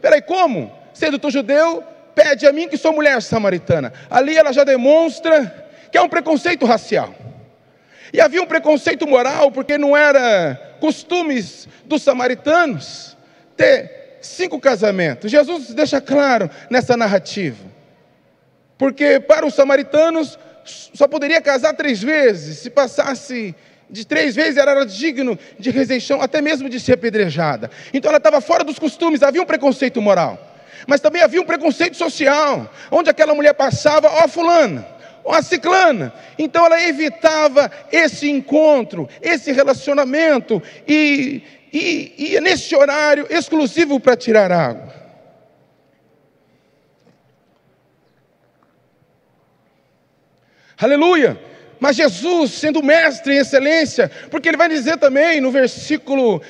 Peraí, como? Sendo tu judeu, pede a mim que sou mulher samaritana. Ali ela já demonstra que é um preconceito racial. E havia um preconceito moral, porque não era costumes dos samaritanos ter 5 casamentos. Jesus deixa claro nessa narrativa. Porque para os samaritanos só poderia casar 3 vezes. Se passasse de 3 vezes, ela era digno de rejeição, até mesmo de ser apedrejada. Então ela estava fora dos costumes, havia um preconceito moral. Mas também havia um preconceito social, onde aquela mulher passava, ó fulana, ó a ciclana. Então ela evitava esse encontro, esse relacionamento, e ia nesse horário exclusivo para tirar água. Aleluia! Mas Jesus, sendo mestre em excelência, porque ele vai dizer também no versículo,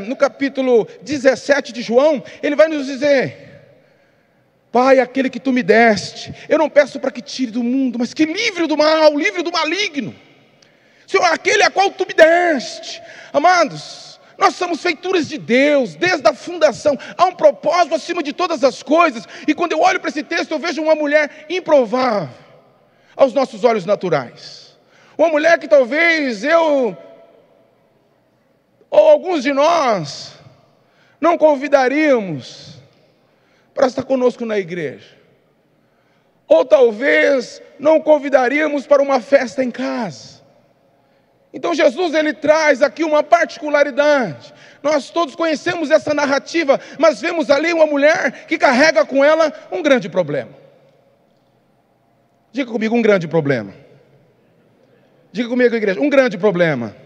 no capítulo 17 de João, ele vai nos dizer: Pai, aquele que tu me deste, eu não peço para que tire do mundo, mas que livre do mal, livre do maligno. Senhor, aquele a qual tu me deste. Amados, nós somos feituras de Deus, desde a fundação. Há um propósito acima de todas as coisas. E quando eu olho para esse texto, eu vejo uma mulher improvável aos nossos olhos naturais. Uma mulher que talvez eu, ou alguns de nós, não convidaríamos para estar conosco na igreja. Ou talvez não convidaríamos para uma festa em casa. Então Jesus, ele traz aqui uma particularidade. Nós todos conhecemos essa narrativa, mas vemos ali uma mulher que carrega com ela um grande problema. Diga comigo, um grande problema. Diga comigo, igreja, um grande problema.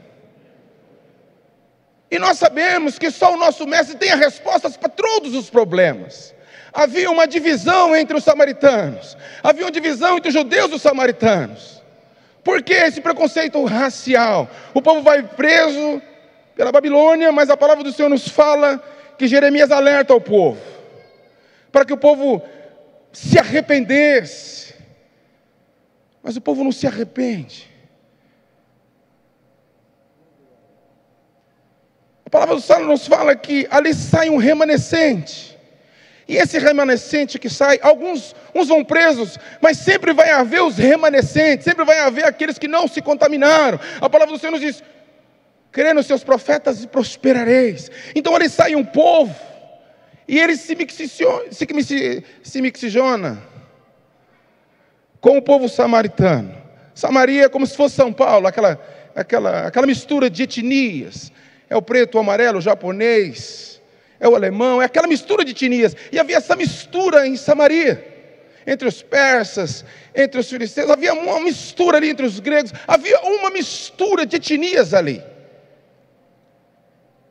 E nós sabemos que só o nosso mestre tem as respostas para todos os problemas. Havia uma divisão entre os samaritanos. Havia uma divisão entre os judeus e os samaritanos. Por que esse preconceito racial? O povo vai preso pela Babilônia, mas a palavra do Senhor nos fala que Jeremias alerta ao povo, para que o povo se arrependesse. Mas o povo não se arrepende. A palavra do Senhor nos fala que ali sai um remanescente. E esse remanescente que sai, uns vão presos, mas sempre vai haver os remanescentes, sempre vai haver aqueles que não se contaminaram. A palavra do Senhor nos diz: crê nos seus profetas e prosperareis. Então ali sai um povo, e ele se mixijona com o povo samaritano. Samaria é como se fosse São Paulo, aquela mistura de etnias. É o preto, o amarelo, o japonês, é o alemão, é aquela mistura de etnias. E havia essa mistura em Samaria, entre os persas, entre os filisteus. Havia uma mistura ali entre os gregos. Havia uma mistura de etnias ali.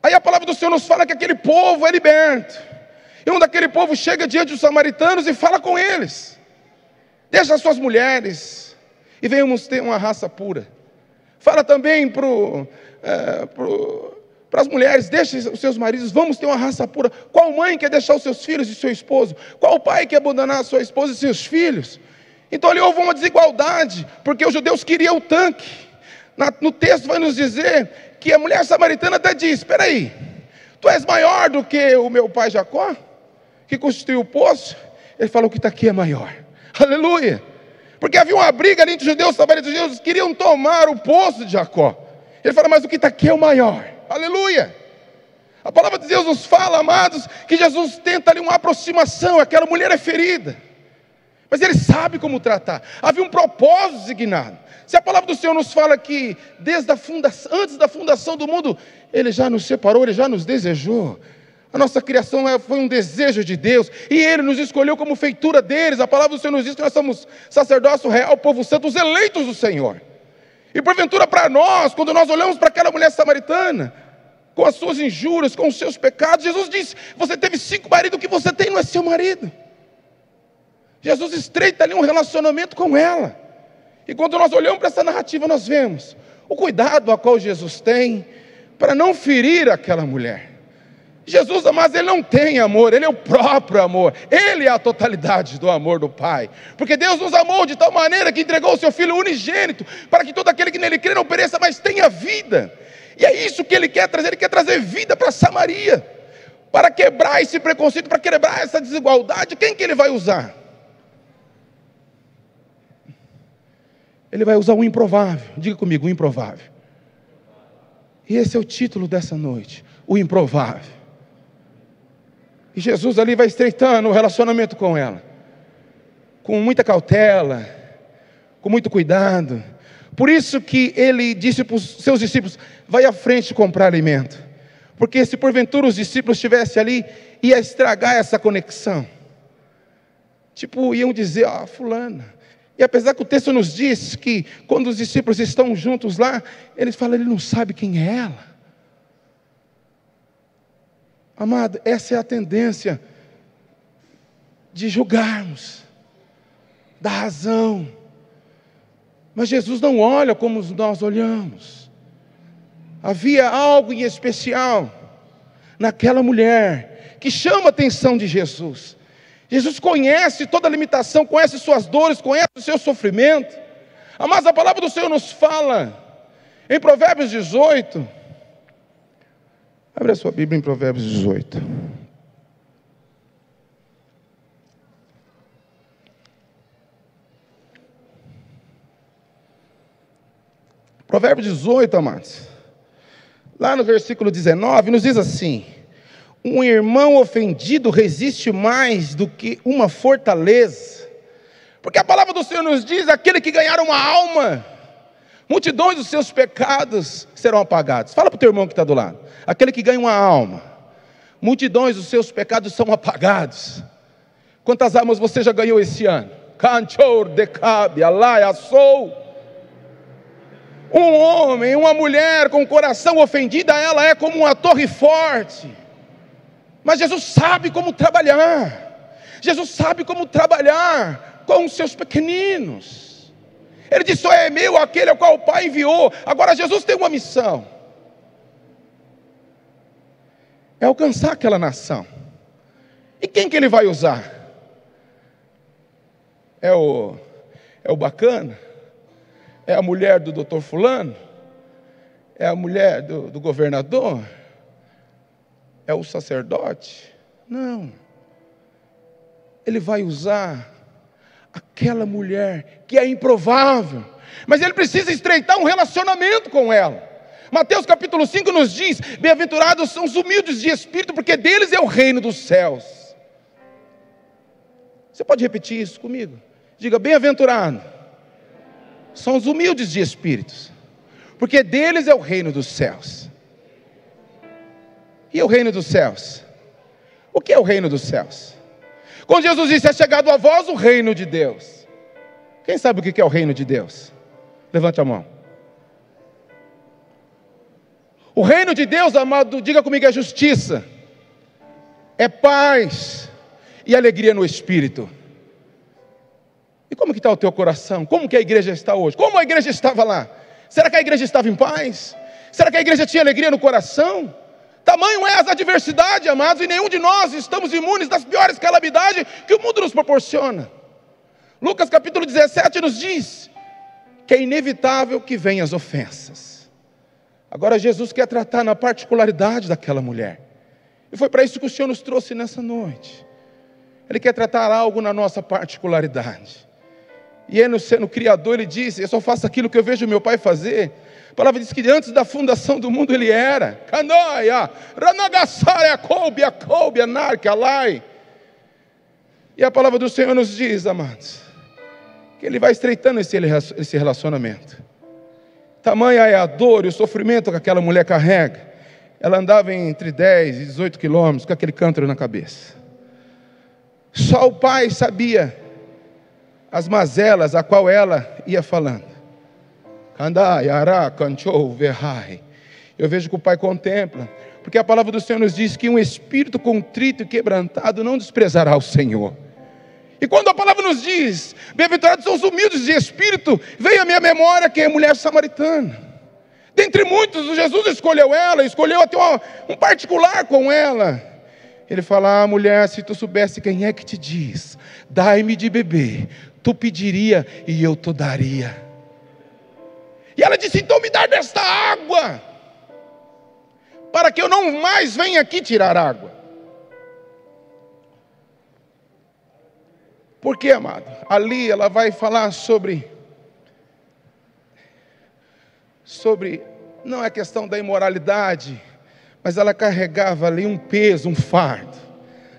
Aí a palavra do Senhor nos fala que aquele povo é liberto. E um daquele povo chega diante dos samaritanos e fala com eles: deixa as suas mulheres e venhamos ter uma raça pura. Fala também para as mulheres: deixem os seus maridos, vamos ter uma raça pura. Qual mãe quer deixar os seus filhos e seu esposo? Qual pai quer abandonar a sua esposa e seus filhos? Então ali houve uma desigualdade, porque os judeus queriam o tanque. No texto vai nos dizer que a mulher samaritana até diz: espera aí, tu és maior do que o meu pai Jacó, que constituiu o poço? Ele falou: o que está aqui é maior. Aleluia! Porque havia uma briga ali entre os judeus e os samaritanos. Os judeus queriam tomar o poço de Jacó. Ele fala: mas o que está aqui é o maior. Aleluia! A palavra de Deus nos fala, amados, que Jesus tenta ali uma aproximação. Aquela mulher é ferida, mas ele sabe como tratar. Havia um propósito designado. Se a palavra do Senhor nos fala que antes da fundação do mundo, ele já nos separou, ele já nos desejou. A nossa criação foi um desejo de Deus, e ele nos escolheu como feitura deles. A palavra do Senhor nos diz que nós somos sacerdócio real, povo santo, os eleitos do Senhor. E porventura para nós, quando nós olhamos para aquela mulher samaritana, com as suas injúrias, com os seus pecados, Jesus diz: você teve 5 maridos, o que você tem não é seu marido. Jesus estreita ali um relacionamento com ela. E quando nós olhamos para essa narrativa, nós vemos o cuidado a qual Jesus tem para não ferir aquela mulher. Jesus, mas ele não tem amor, ele é o próprio amor. Ele é a totalidade do amor do Pai. Porque Deus nos amou de tal maneira que entregou o seu Filho unigênito, para que todo aquele que nele crê não pereça, mas tenha vida. E é isso que ele quer trazer vida para Samaria. para quebrar esse preconceito, para quebrar essa desigualdade, quem que ele vai usar? Ele vai usar o improvável. Diga comigo, o improvável. E esse é o título dessa noite, o improvável. E Jesus ali vai estreitando o relacionamento com ela, com muita cautela, com muito cuidado. Por isso que ele disse para os seus discípulos: vai à frente comprar alimento. Porque se porventura os discípulos estivessem ali, ia estragar essa conexão. Tipo, iam dizer: ó, fulana. E apesar que o texto nos diz que quando os discípulos estão juntos lá, eles falam: ele não sabe quem é ela. Amado, essa é a tendência de julgarmos, da razão. Mas Jesus não olha como nós olhamos. Havia algo em especial naquela mulher que chama a atenção de Jesus. Jesus conhece toda a limitação, conhece suas dores, conhece o seu sofrimento. Mas a palavra do Senhor nos fala em Provérbios 18. Abre a sua Bíblia em Provérbios 18. Provérbios 18, amados. Lá no versículo 19, nos diz assim: um irmão ofendido resiste mais do que uma fortaleza. Porque a palavra do Senhor nos diz: aquele que ganhar uma alma, multidões dos seus pecados serão apagados. Fala para o teu irmão que está do lado: aquele que ganha uma alma, multidões dos seus pecados são apagados. Quantas almas você já ganhou esse ano? Canchor, decabe, alai, assou. Um homem, uma mulher com o coração ofendido, ela é como uma torre forte. Mas Jesus sabe como trabalhar. Jesus sabe como trabalhar com os seus pequeninos. Ele disse: só é meu aquele ao qual o Pai enviou. Agora Jesus tem uma missão: é alcançar aquela nação. E quem que ele vai usar? É o bacana? É a mulher do doutor fulano? É a mulher do governador? É o sacerdote? Não. Ele vai usar aquela mulher que é improvável, mas ele precisa estreitar um relacionamento com ela. Mateus capítulo 5 nos diz: bem-aventurados são os humildes de espírito, porque deles é o reino dos céus. Você pode repetir isso comigo? Diga: bem-aventurado são os humildes de espíritos, porque deles é o reino dos céus. E o reino dos céus? O que é o reino dos céus? Quando Jesus disse: é chegado a vós o reino de Deus. Quem sabe o que é o reino de Deus? Levante a mão. O reino de Deus, amado, diga comigo, é justiça, é paz e alegria no Espírito. E como que está o teu coração? Como que a igreja está hoje? Como a igreja estava lá? Será que a igreja estava em paz? Será que a igreja tinha alegria no coração? Tamanho é as adversidades, amados, e nenhum de nós estamos imunes das piores calamidades que o mundo nos proporciona. Lucas capítulo 17 nos diz que é inevitável que venham as ofensas. Agora Jesus quer tratar na particularidade daquela mulher. E foi para isso que o Senhor nos trouxe nessa noite. Ele quer tratar algo na nossa particularidade. E ele, sendo Criador, ele disse: eu só faço aquilo que eu vejo meu Pai fazer. A palavra diz que antes da fundação do mundo ele era. E a palavra do Senhor nos diz, amados, que ele vai estreitando esse relacionamento. Tamanha é a dor e o sofrimento que aquela mulher carrega. Ela andava entre 10 e 18 quilômetros com aquele cântaro na cabeça. Só o Pai sabia as mazelas a qual ela ia falando. Eu vejo que o Pai contempla, porque a palavra do Senhor nos diz que um espírito contrito e quebrantado não desprezará o Senhor. E quando a palavra nos diz: bem-aventurados são os humildes de espírito, veio à minha memória que é a mulher samaritana. Dentre muitos, Jesus escolheu ela, escolheu até um particular com ela. Ele fala: mulher, se tu soubesse quem é que te diz, dai-me de beber, tu pediria e eu te daria. E ela disse: então me dá desta água, para que eu não mais venha aqui tirar água. Por quê, amado? Ali ela vai falar sobre não é questão da imoralidade, mas ela carregava ali um peso, um fardo.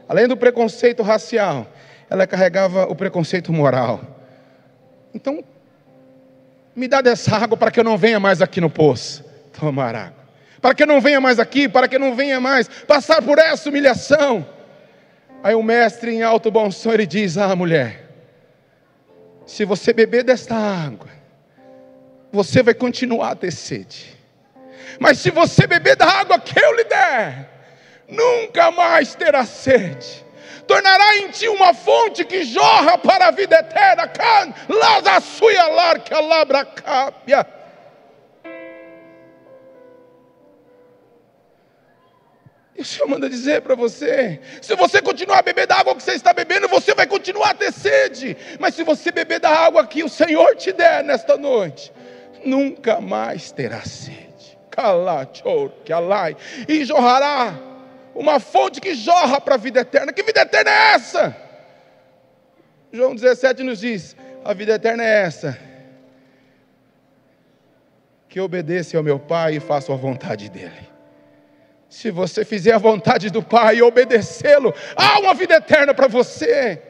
Além do preconceito racial, ela carregava o preconceito moral. Então, me dá dessa água para que eu não venha mais aqui no poço tomar água. Para que eu não venha mais aqui, para que eu não venha mais passar por essa humilhação. Aí o mestre em alto bom som, ele diz: mulher, se você beber desta água, você vai continuar a ter sede. Mas se você beber da água que eu lhe der, nunca mais terá sede. Tornará em ti uma fonte que jorra para a vida eterna. E o Senhor manda dizer para você: se você continuar a beber da água que você está bebendo, você vai continuar a ter sede. Mas se você beber da água que o Senhor te der nesta noite, nunca mais terá sede. E jorrará uma fonte que jorra para a vida eterna. Que vida eterna é essa? João 17 nos diz: a vida eterna é essa, que obedeça ao meu Pai e faça a vontade dele. Se você fizer a vontade do Pai e obedecê-lo, há uma vida eterna para você.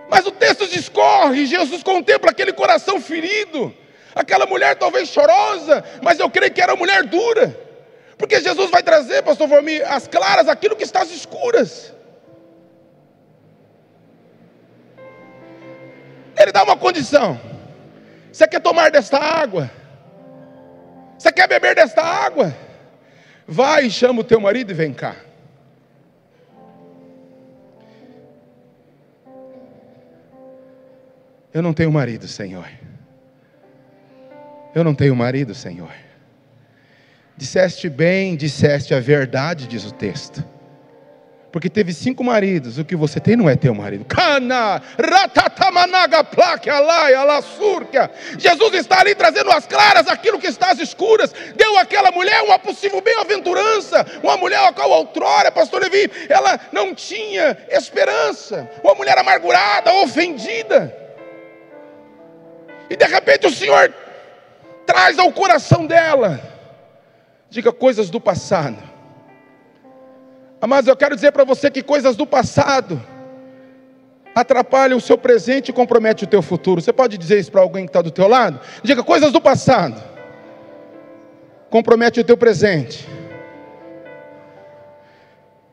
Mas o texto discorre, Jesus contempla aquele coração ferido, aquela mulher talvez chorosa, mas eu creio que era uma mulher dura, porque Jesus vai trazer, pastor Valmir, às claras aquilo que está às escuras. Ele dá uma condição: você quer tomar desta água? Você quer beber desta água? Vai e chama o teu marido e vem cá. Eu não tenho marido, Senhor. Eu não tenho marido, Senhor. Disseste bem, disseste a verdade, diz o texto. Porque teve 5 maridos, o que você tem não é teu marido. Jesus está ali trazendo às claras aquilo que está às escuras. Deu àquela mulher uma possível bem-aventurança. Uma mulher a qual outrora, pastor Levi, ela não tinha esperança. Uma mulher amargurada, ofendida. E de repente o Senhor traz ao coração dela, diga, coisas do passado. Mas eu quero dizer para você que coisas do passado atrapalham o seu presente e comprometem o teu futuro. Você pode dizer isso para alguém que está do teu lado? Diga, coisas do passado compromete o teu presente,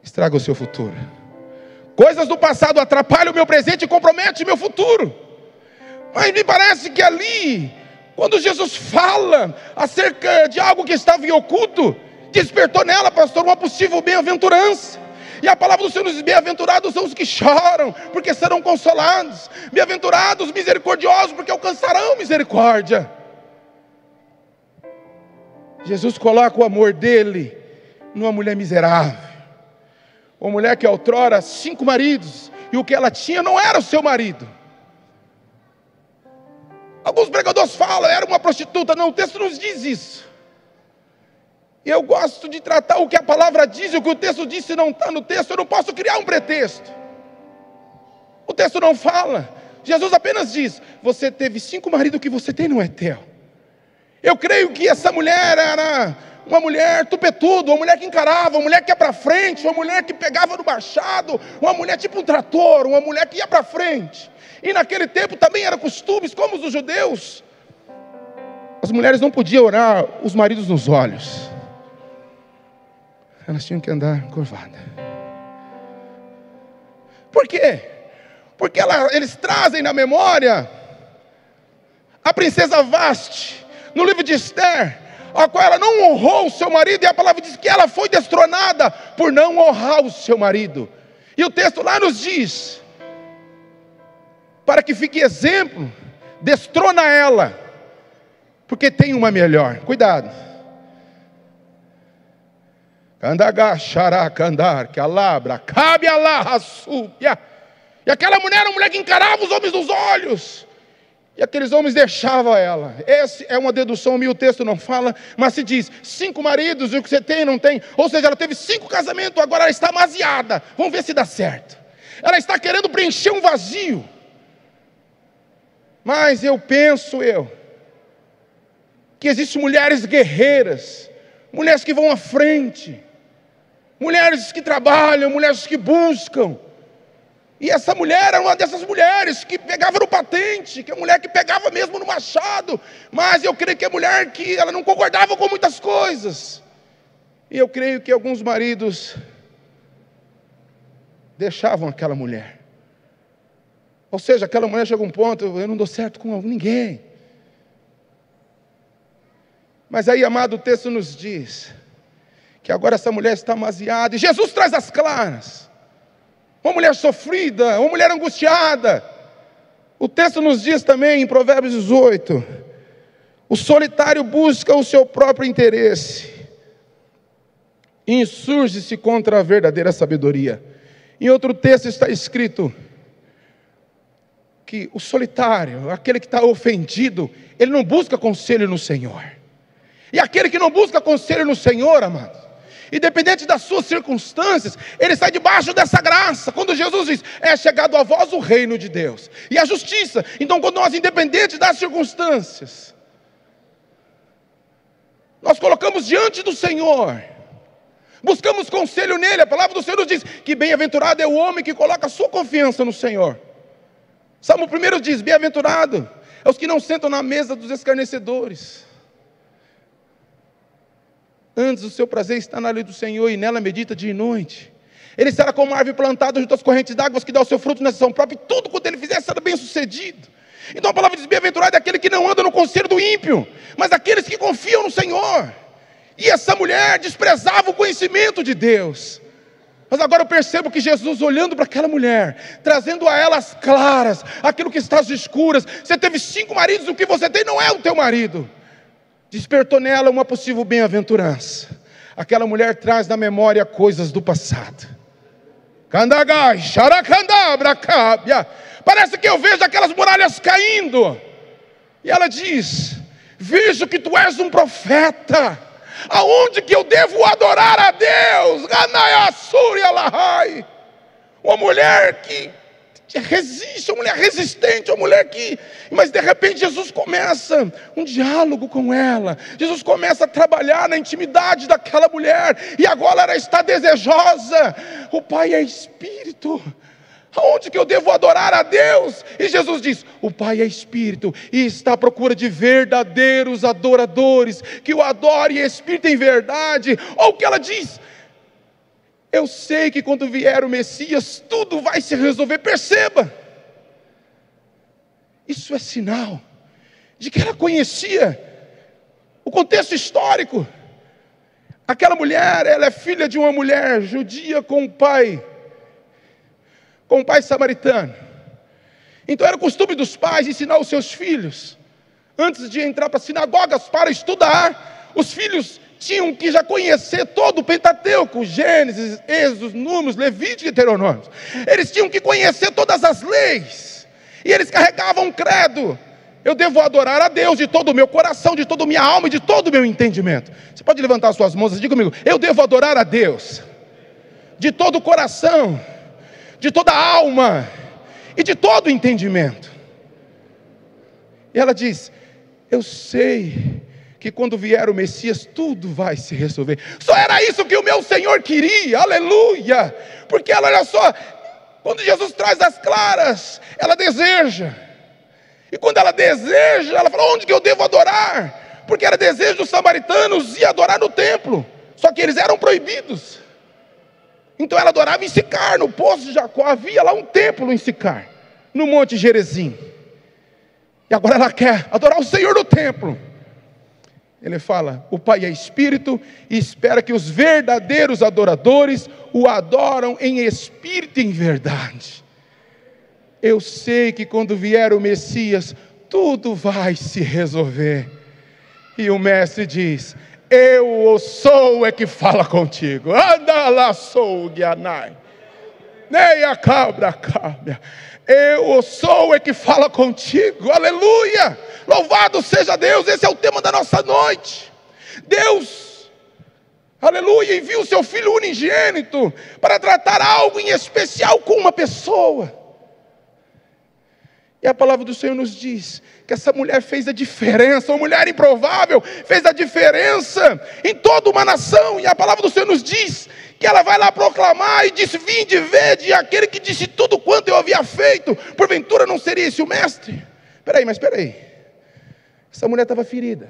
estraga o seu futuro. Coisas do passado atrapalham o meu presente e comprometem o meu futuro. Mas me parece que ali, quando Jesus fala acerca de algo que estava em oculto, despertou nela, pastor, uma possível bem-aventurança. E a palavra do Senhor nos diz: bem-aventurados são os que choram, porque serão consolados. Bem-aventurados misericordiosos, porque alcançarão misericórdia. Jesus coloca o amor dele numa mulher miserável, uma mulher que outrora 5 maridos, e o que ela tinha não era o seu marido. Alguns pregadores falam, era uma prostituta. Não, o texto nos diz isso. E eu gosto de tratar o que a palavra diz, e o que o texto diz. Se não está no texto, eu não posso criar um pretexto. O texto não fala. Jesus apenas diz: você teve 5 maridos, o que você tem não é teu. Eu creio que essa mulher era uma mulher tupetuda, uma mulher que encarava, uma mulher que ia para frente, uma mulher que pegava no machado, uma mulher tipo um trator, uma mulher que ia para frente. E naquele tempo também era costumes, como os dos judeus, as mulheres não podiam olhar os maridos nos olhos, elas tinham que andar curvadas. Por quê? Porque eles trazem na memória a princesa Vaste, no livro de Esther, a qual ela não honrou o seu marido, e a palavra diz que ela foi destronada por não honrar o seu marido. E o texto lá nos diz, para que fique exemplo, destrona ela, porque tem uma melhor. Cuidado. Candaga, xará, candar, que alabra, cabe alá, rassúbia. E aquela mulher era uma mulher que encarava os homens nos olhos, e aqueles homens deixavam ela. Essa é uma dedução, o texto não fala, mas se diz: 5 maridos, e o que você tem não tem. Ou seja, ela teve 5 casamentos, agora ela está amaziada. Vamos ver se dá certo. Ela está querendo preencher um vazio. Mas eu penso que existem mulheres guerreiras, mulheres que vão à frente, mulheres que trabalham, mulheres que buscam. E essa mulher era uma dessas mulheres que pegava no patente, que é a mulher que pegava mesmo no machado. Mas eu creio que é a mulher que ela não concordava com muitas coisas. E eu creio que alguns maridos deixavam aquela mulher. Ou seja, aquela mulher chegou a um ponto, eu não dou certo com ninguém. Mas aí, amado, o texto nos diz que agora essa mulher está amaziada, e Jesus traz as claras. Uma mulher sofrida, uma mulher angustiada. O texto nos diz também em Provérbios 18, o solitário busca o seu próprio interesse e insurge-se contra a verdadeira sabedoria. Em outro texto está escrito que o solitário, aquele que está ofendido, ele não busca conselho no Senhor. E aquele que não busca conselho no Senhor, amados, independente das suas circunstâncias, ele sai debaixo dessa graça. Quando Jesus diz, é chegado a vós o reino de Deus e a justiça. Então, quando nós, independente das circunstâncias, nós colocamos diante do Senhor, buscamos conselho nele. A palavra do Senhor nos diz que bem-aventurado é o homem que coloca a sua confiança no Senhor. Salmo 1 diz, bem-aventurado é os que não sentam na mesa dos escarnecedores. Antes o seu prazer está na lei do Senhor, e nela medita dia e noite. Ele será como uma árvore plantada junto às correntes d'água, que dá o seu fruto na estação própria, e tudo quanto ele fizer será bem sucedido. Então a palavra diz, bem-aventurado é aquele que não anda no conselho do ímpio, mas aqueles que confiam no Senhor. E essa mulher desprezava o conhecimento de Deus. Mas agora eu percebo que Jesus, olhando para aquela mulher, trazendo a ela as claras, aquilo que está às escuras. Você teve 5 maridos, o que você tem não é o teu marido. Despertou nela uma possível bem-aventurança. Aquela mulher traz na memória coisas do passado. Candagai, xaracandabra, cábia. Parece que eu vejo aquelas muralhas caindo. E ela diz, vejo que tu és um profeta. Aonde que eu devo adorar a Deus? Uma mulher que resiste, uma mulher resistente, uma mulher que... Mas de repente Jesus começa um diálogo com ela. Jesus começa a trabalhar na intimidade daquela mulher. E agora ela está desejosa. O Pai é Espírito. Aonde que eu devo adorar a Deus? E Jesus diz, o Pai é Espírito e está à procura de verdadeiros adoradores, que o adorem em Espírito e em verdade. Ou o que ela diz, eu sei que quando vier o Messias, tudo vai se resolver. Perceba, isso é sinal de que ela conhecia o contexto histórico. Aquela mulher, ela é filha de uma mulher judia com um pai samaritano. Então era costume dos pais ensinar os seus filhos, antes de entrar para sinagogas para estudar, os filhos tinham que já conhecer todo o Pentateuco, Gênesis, Êxodo, Números, Levítico e Deuteronômio. Eles tinham que conhecer todas as leis, e eles carregavam um credo: eu devo adorar a Deus de todo o meu coração, de toda a minha alma e de todo o meu entendimento. Você pode levantar as suas mãos e diga comigo: eu devo adorar a Deus de todo o coração, de toda a alma e de todo o entendimento. E ela diz: eu sei que quando vier o Messias, tudo vai se resolver. Só era isso que o meu Senhor queria, aleluia. Porque ela, olha só, quando Jesus traz as claras, ela deseja. E quando ela deseja, ela fala: onde que eu devo adorar? Porque era desejo dos samaritanos ir adorar no templo, só que eles eram proibidos. Então ela adorava em Sicar, no poço de Jacó. Havia lá um templo em Sicar, no Monte Gerizim. E agora ela quer adorar o Senhor no templo. Ele fala: o Pai é Espírito e espera que os verdadeiros adoradores o adoram em espírito e em verdade. Eu sei que quando vier o Messias, tudo vai se resolver. E o mestre diz: eu sou é que fala contigo. Anda lá, sou o Guianai. Neia cabra cabra. Eu sou é que fala contigo. Aleluia. Louvado seja Deus. Esse é o tema da nossa noite. Deus, aleluia, envia o seu Filho unigênito para tratar algo em especial com uma pessoa. E a palavra do Senhor nos diz que essa mulher fez a diferença, uma mulher improvável, fez a diferença em toda uma nação. E a palavra do Senhor nos diz que ela vai lá proclamar e disse: vinde, vede, aquele que disse tudo quanto eu havia feito, porventura não seria esse o mestre? Espera aí, essa mulher estava ferida.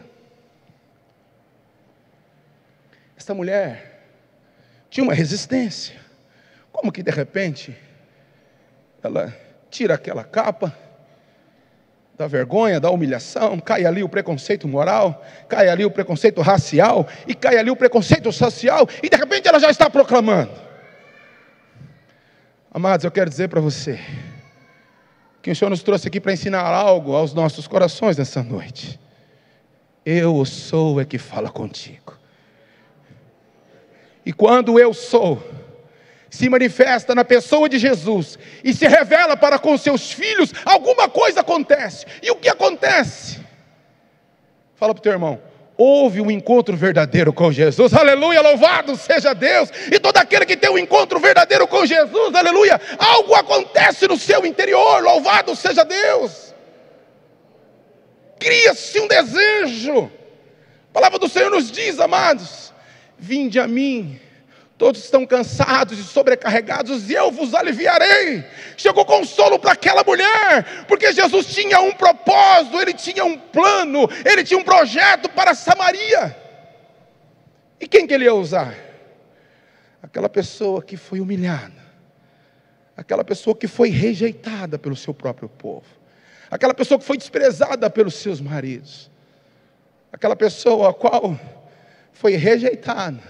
Essa mulher tinha uma resistência. Como que de repente ela tira aquela capa da vergonha, da humilhação, cai ali o preconceito moral, cai ali o preconceito racial, e cai ali o preconceito social, e de repente ela já está proclamando. Amados, eu quero dizer para você que o Senhor nos trouxe aqui para ensinar algo aos nossos corações nessa noite. Eu sou é que fala contigo. E quando eu sou se manifesta na pessoa de Jesus e se revela para com seus filhos, alguma coisa acontece. E o que acontece? Fala para o teu irmão: houve um encontro verdadeiro com Jesus. Aleluia, louvado seja Deus. E todo aquele que tem um encontro verdadeiro com Jesus, aleluia, algo acontece no seu interior. Louvado seja Deus. Cria-se um desejo. A palavra do Senhor nos diz, amados: vinde a mim, todos estão cansados e sobrecarregados, e eu vos aliviarei. Chegou consolo para aquela mulher, porque Jesus tinha um propósito, Ele tinha um plano, Ele tinha um projeto para Samaria. E quem que Ele ia usar? Aquela pessoa que foi humilhada, aquela pessoa que foi rejeitada pelo seu próprio povo, aquela pessoa que foi desprezada pelos seus maridos, aquela pessoa a qual foi rejeitada,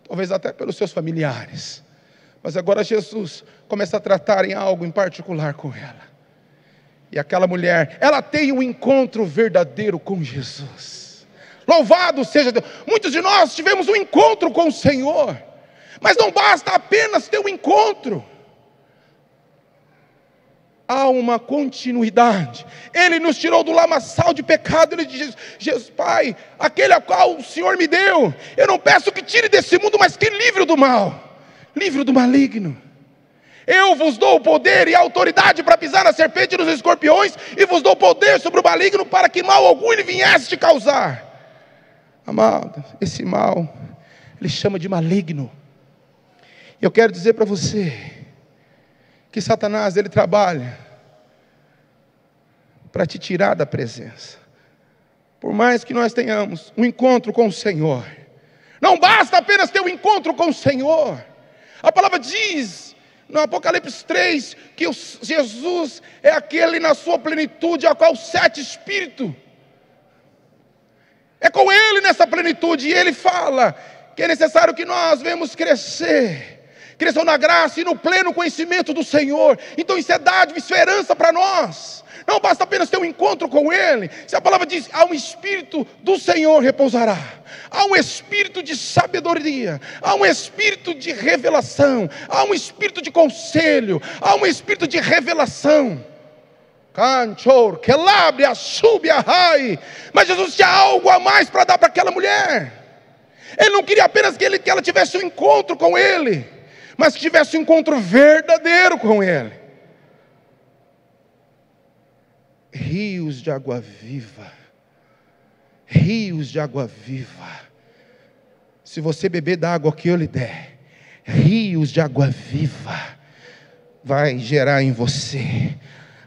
talvez até pelos seus familiares. Mas agora Jesus começa a tratar em algo em particular com ela. E aquela mulher, ela tem um encontro verdadeiro com Jesus. Louvado seja Deus. Muitos de nós tivemos um encontro com o Senhor, mas não basta apenas ter um encontro. Há uma continuidade. Ele nos tirou do lamaçal de pecado. Ele diz: Jesus, Pai, aquele a qual o Senhor me deu, eu não peço que tire desse mundo, mas que livre do mal, livre do maligno. Eu vos dou o poder e a autoridade para pisar na serpente e nos escorpiões, e vos dou poder sobre o maligno, para que mal algum ele viesse te causar. Amado, esse mal ele chama de maligno. Eu quero dizer para você que Satanás, ele trabalha para te tirar da presença. Por mais que nós tenhamos um encontro com o Senhor, não basta apenas ter um encontro com o Senhor. A palavra diz no Apocalipse 3 que Jesus é aquele na sua plenitude, a qual 7 espíritos. É com Ele nessa plenitude, e Ele fala que é necessário que nós venhamos cresçam na graça e no pleno conhecimento do Senhor. Então isso é dádiva, isso é herança para nós. Não basta apenas ter um encontro com Ele. Se a palavra diz: há um Espírito do Senhor repousará, há um Espírito de sabedoria, há um Espírito de revelação, há um Espírito de conselho, há um Espírito de revelação. Mas Jesus tinha algo a mais para dar para aquela mulher. Ele não queria apenas que ela tivesse um encontro com Ele, mas que tivesse um encontro verdadeiro com Ele. Rios de água viva, rios de água viva. Se você beber da água que eu lhe der, rios de água viva vai gerar em você.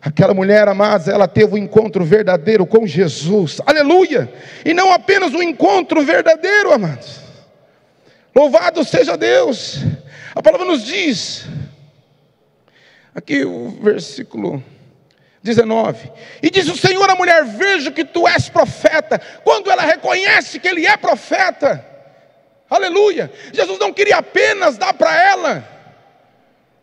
Aquela mulher, amados, ela teve um encontro verdadeiro com Jesus, aleluia, e não apenas um encontro verdadeiro, amados. Louvado seja Deus. A palavra nos diz, aqui o versículo 19, e diz o Senhor à mulher: vejo que tu és profeta. Quando ela reconhece que ele é profeta, aleluia, Jesus não queria apenas dar para ela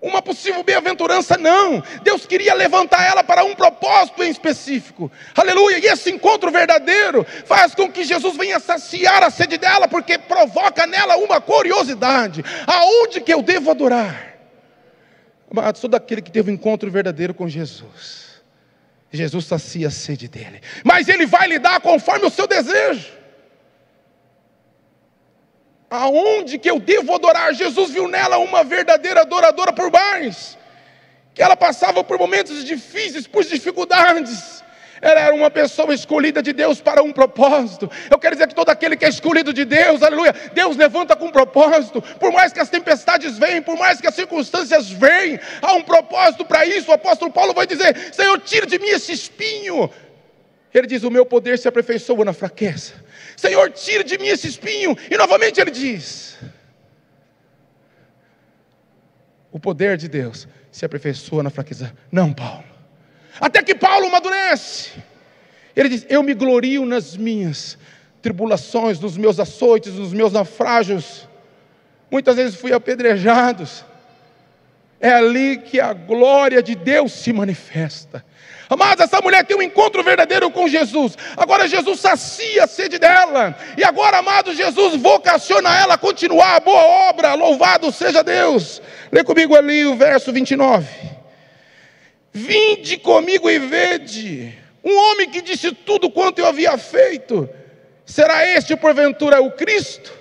uma possível bem-aventurança, não. Deus queria levantar ela para um propósito em específico, aleluia. E esse encontro verdadeiro faz com que Jesus venha saciar a sede dela, porque provoca nela uma curiosidade: aonde que eu devo adorar? Amados, todo aquele que teve um encontro verdadeiro com Jesus, Jesus sacia a sede dele, mas Ele vai lhe dar conforme o seu desejo. Aonde que eu devo adorar? Jesus viu nela uma verdadeira adoradora, por mais que ela passava por momentos difíceis, por dificuldades. Ela era uma pessoa escolhida de Deus para um propósito. Eu quero dizer que todo aquele que é escolhido de Deus, aleluia, Deus levanta com um propósito. Por mais que as tempestades venham, por mais que as circunstâncias venham, há um propósito para isso. O apóstolo Paulo vai dizer: Senhor, tira de mim esse espinho. Ele diz: o meu poder se aperfeiçoa na fraqueza. Senhor, tira de mim esse espinho. E novamente ele diz: o poder de Deus se aperfeiçoa na fraqueza. Não, Paulo. Até que Paulo amadurece. Ele diz: eu me glorio nas minhas tribulações, nos meus açoites, nos meus naufrágios. Muitas vezes fui apedrejado. É ali que a glória de Deus se manifesta. Amados, essa mulher tem um encontro verdadeiro com Jesus. Agora Jesus sacia a sede dela. E agora, amados, Jesus vocaciona ela a continuar a boa obra. Louvado seja Deus. Lê comigo ali o verso 29. Vinde comigo e vede, um homem que disse tudo quanto eu havia feito. Será este porventura o Cristo?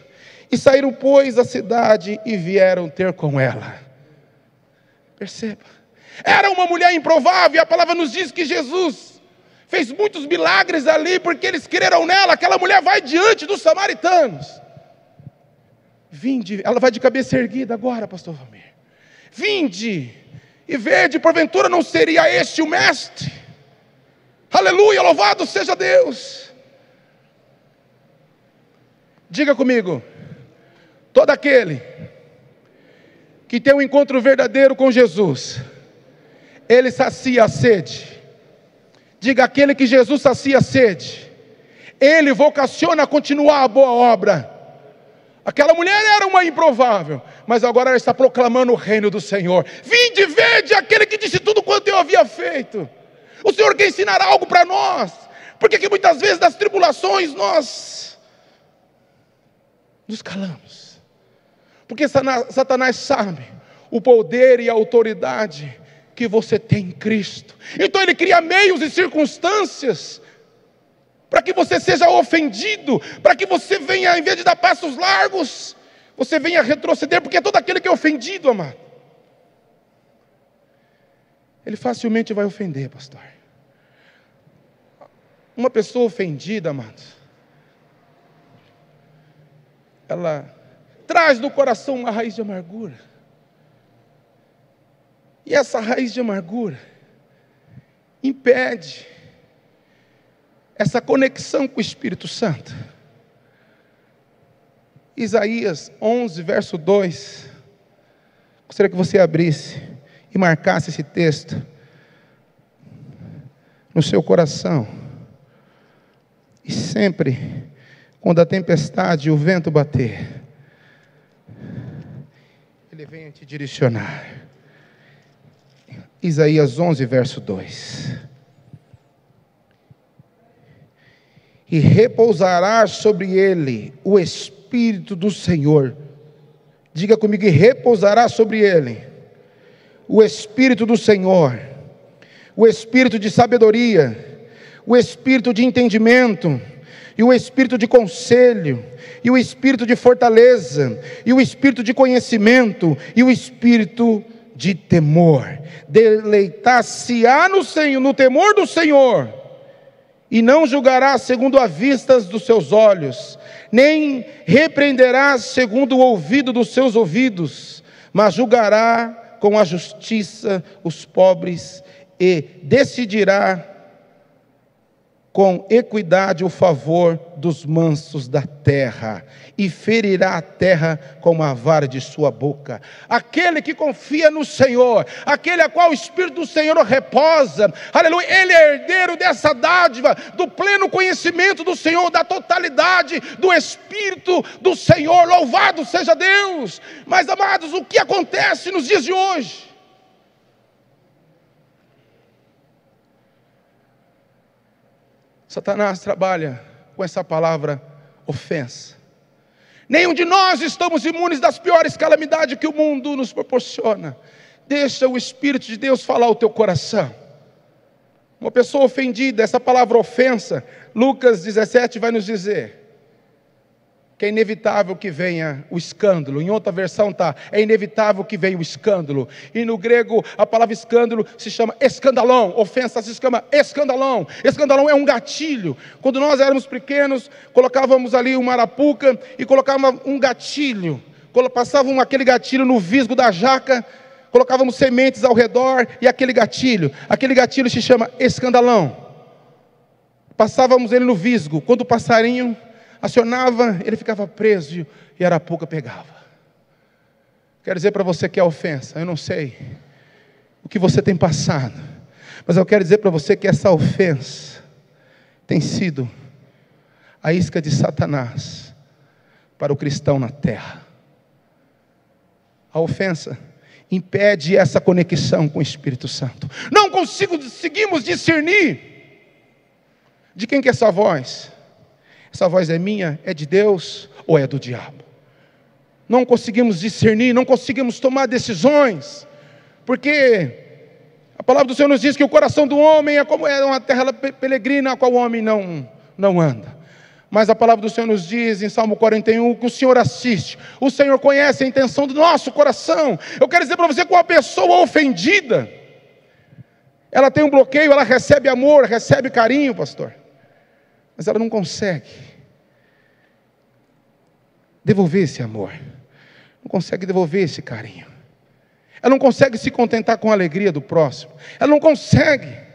E saíram, pois, da cidade e vieram ter com ela. Perceba, era uma mulher improvável. E a palavra nos diz que Jesus fez muitos milagres ali, porque eles creram nela. Aquela mulher vai diante dos samaritanos. Vinde, ela vai de cabeça erguida agora, pastor Valmir. Vinde e vede, porventura não seria este o mestre? Aleluia, louvado seja Deus. Diga comigo: todo aquele que tem um encontro verdadeiro com Jesus, ele sacia a sede. Diga: aquele que Jesus sacia a sede, ele vocaciona a continuar a boa obra. Aquela mulher era uma improvável, mas agora ela está proclamando o reino do Senhor. Vinde e vede aquele que disse tudo quanto eu havia feito. O Senhor quer ensinar algo para nós. Porque que muitas vezes das tribulações nós nos calamos. Porque Satanás sabe o poder e a autoridade que você tem em Cristo. Então ele cria meios e circunstâncias para que você seja ofendido, para que você venha, em vez de dar passos largos, você venha retroceder, porque todo aquele que é ofendido, amado, ele facilmente vai ofender, pastor. Uma pessoa ofendida, amado, ela traz no coração uma raiz de amargura. E essa raiz de amargura impede essa conexão com o Espírito Santo. Isaías 11, verso 2. Gostaria que você abrisse e marcasse esse texto no seu coração. E sempre, quando a tempestade e o vento bater, ele vem te direcionar. Isaías 11, verso 2. E repousará sobre ele o Espírito do Senhor. Diga comigo: e repousará sobre ele o Espírito do Senhor, o Espírito de sabedoria, o Espírito de entendimento, e o Espírito de conselho, e o Espírito de fortaleza, e o Espírito de conhecimento, e o Espírito de temor. Deleitar-se-á no Senhor, no temor do Senhor, e não julgará segundo a vista dos seus olhos, nem repreenderá segundo o ouvido dos seus ouvidos, mas julgará com a justiça os pobres e decidirá com equidade o favor dos mansos da terra, e ferirá a terra com a vara de sua boca. Aquele que confia no Senhor, aquele a qual o Espírito do Senhor reposa, aleluia, ele é herdeiro dessa dádiva, do pleno conhecimento do Senhor, da totalidade do Espírito do Senhor. Louvado seja Deus. Mas, amados, o que acontece nos dias de hoje? Satanás trabalha com essa palavra ofensa. Nenhum de nós estamos imunes das piores calamidades que o mundo nos proporciona. Deixa o Espírito de Deus falar ao teu coração. Uma pessoa ofendida, essa palavra ofensa, Lucas 17 vai nos dizer que é inevitável que venha o escândalo. Em outra versão está, é inevitável que venha o escândalo. E no grego, a palavra escândalo se chama escandalão. Ofensa se chama escandalão. Escandalão é um gatilho. Quando nós éramos pequenos, colocávamos ali uma arapuca e colocávamos um gatilho. Passávamos aquele gatilho no visgo da jaca, colocávamos sementes ao redor e aquele gatilho se chama escandalão. Passávamos ele no visgo. Quando o passarinho acionava, ele ficava preso e a arapuca pegava. Quero dizer para você que é ofensa. Eu não sei o que você tem passado, mas eu quero dizer para você que essa ofensa tem sido a isca de Satanás para o cristão na terra. A ofensa impede essa conexão com o Espírito Santo. Não conseguimos discernir de quem que é essa voz. Essa voz é minha, é de Deus ou é do diabo? Não conseguimos discernir, não conseguimos tomar decisões, porque a palavra do Senhor nos diz que o coração do homem é como uma terra peregrina a qual o homem não anda. Mas a palavra do Senhor nos diz em Salmo 41 que o Senhor assiste, o Senhor conhece a intenção do nosso coração. Eu quero dizer para você que uma pessoa ofendida, ela tem um bloqueio, ela recebe amor, recebe carinho, pastor, mas ela não consegue devolver esse amor, não consegue devolver esse carinho, ela não consegue se contentar com a alegria do próximo, ela não consegue,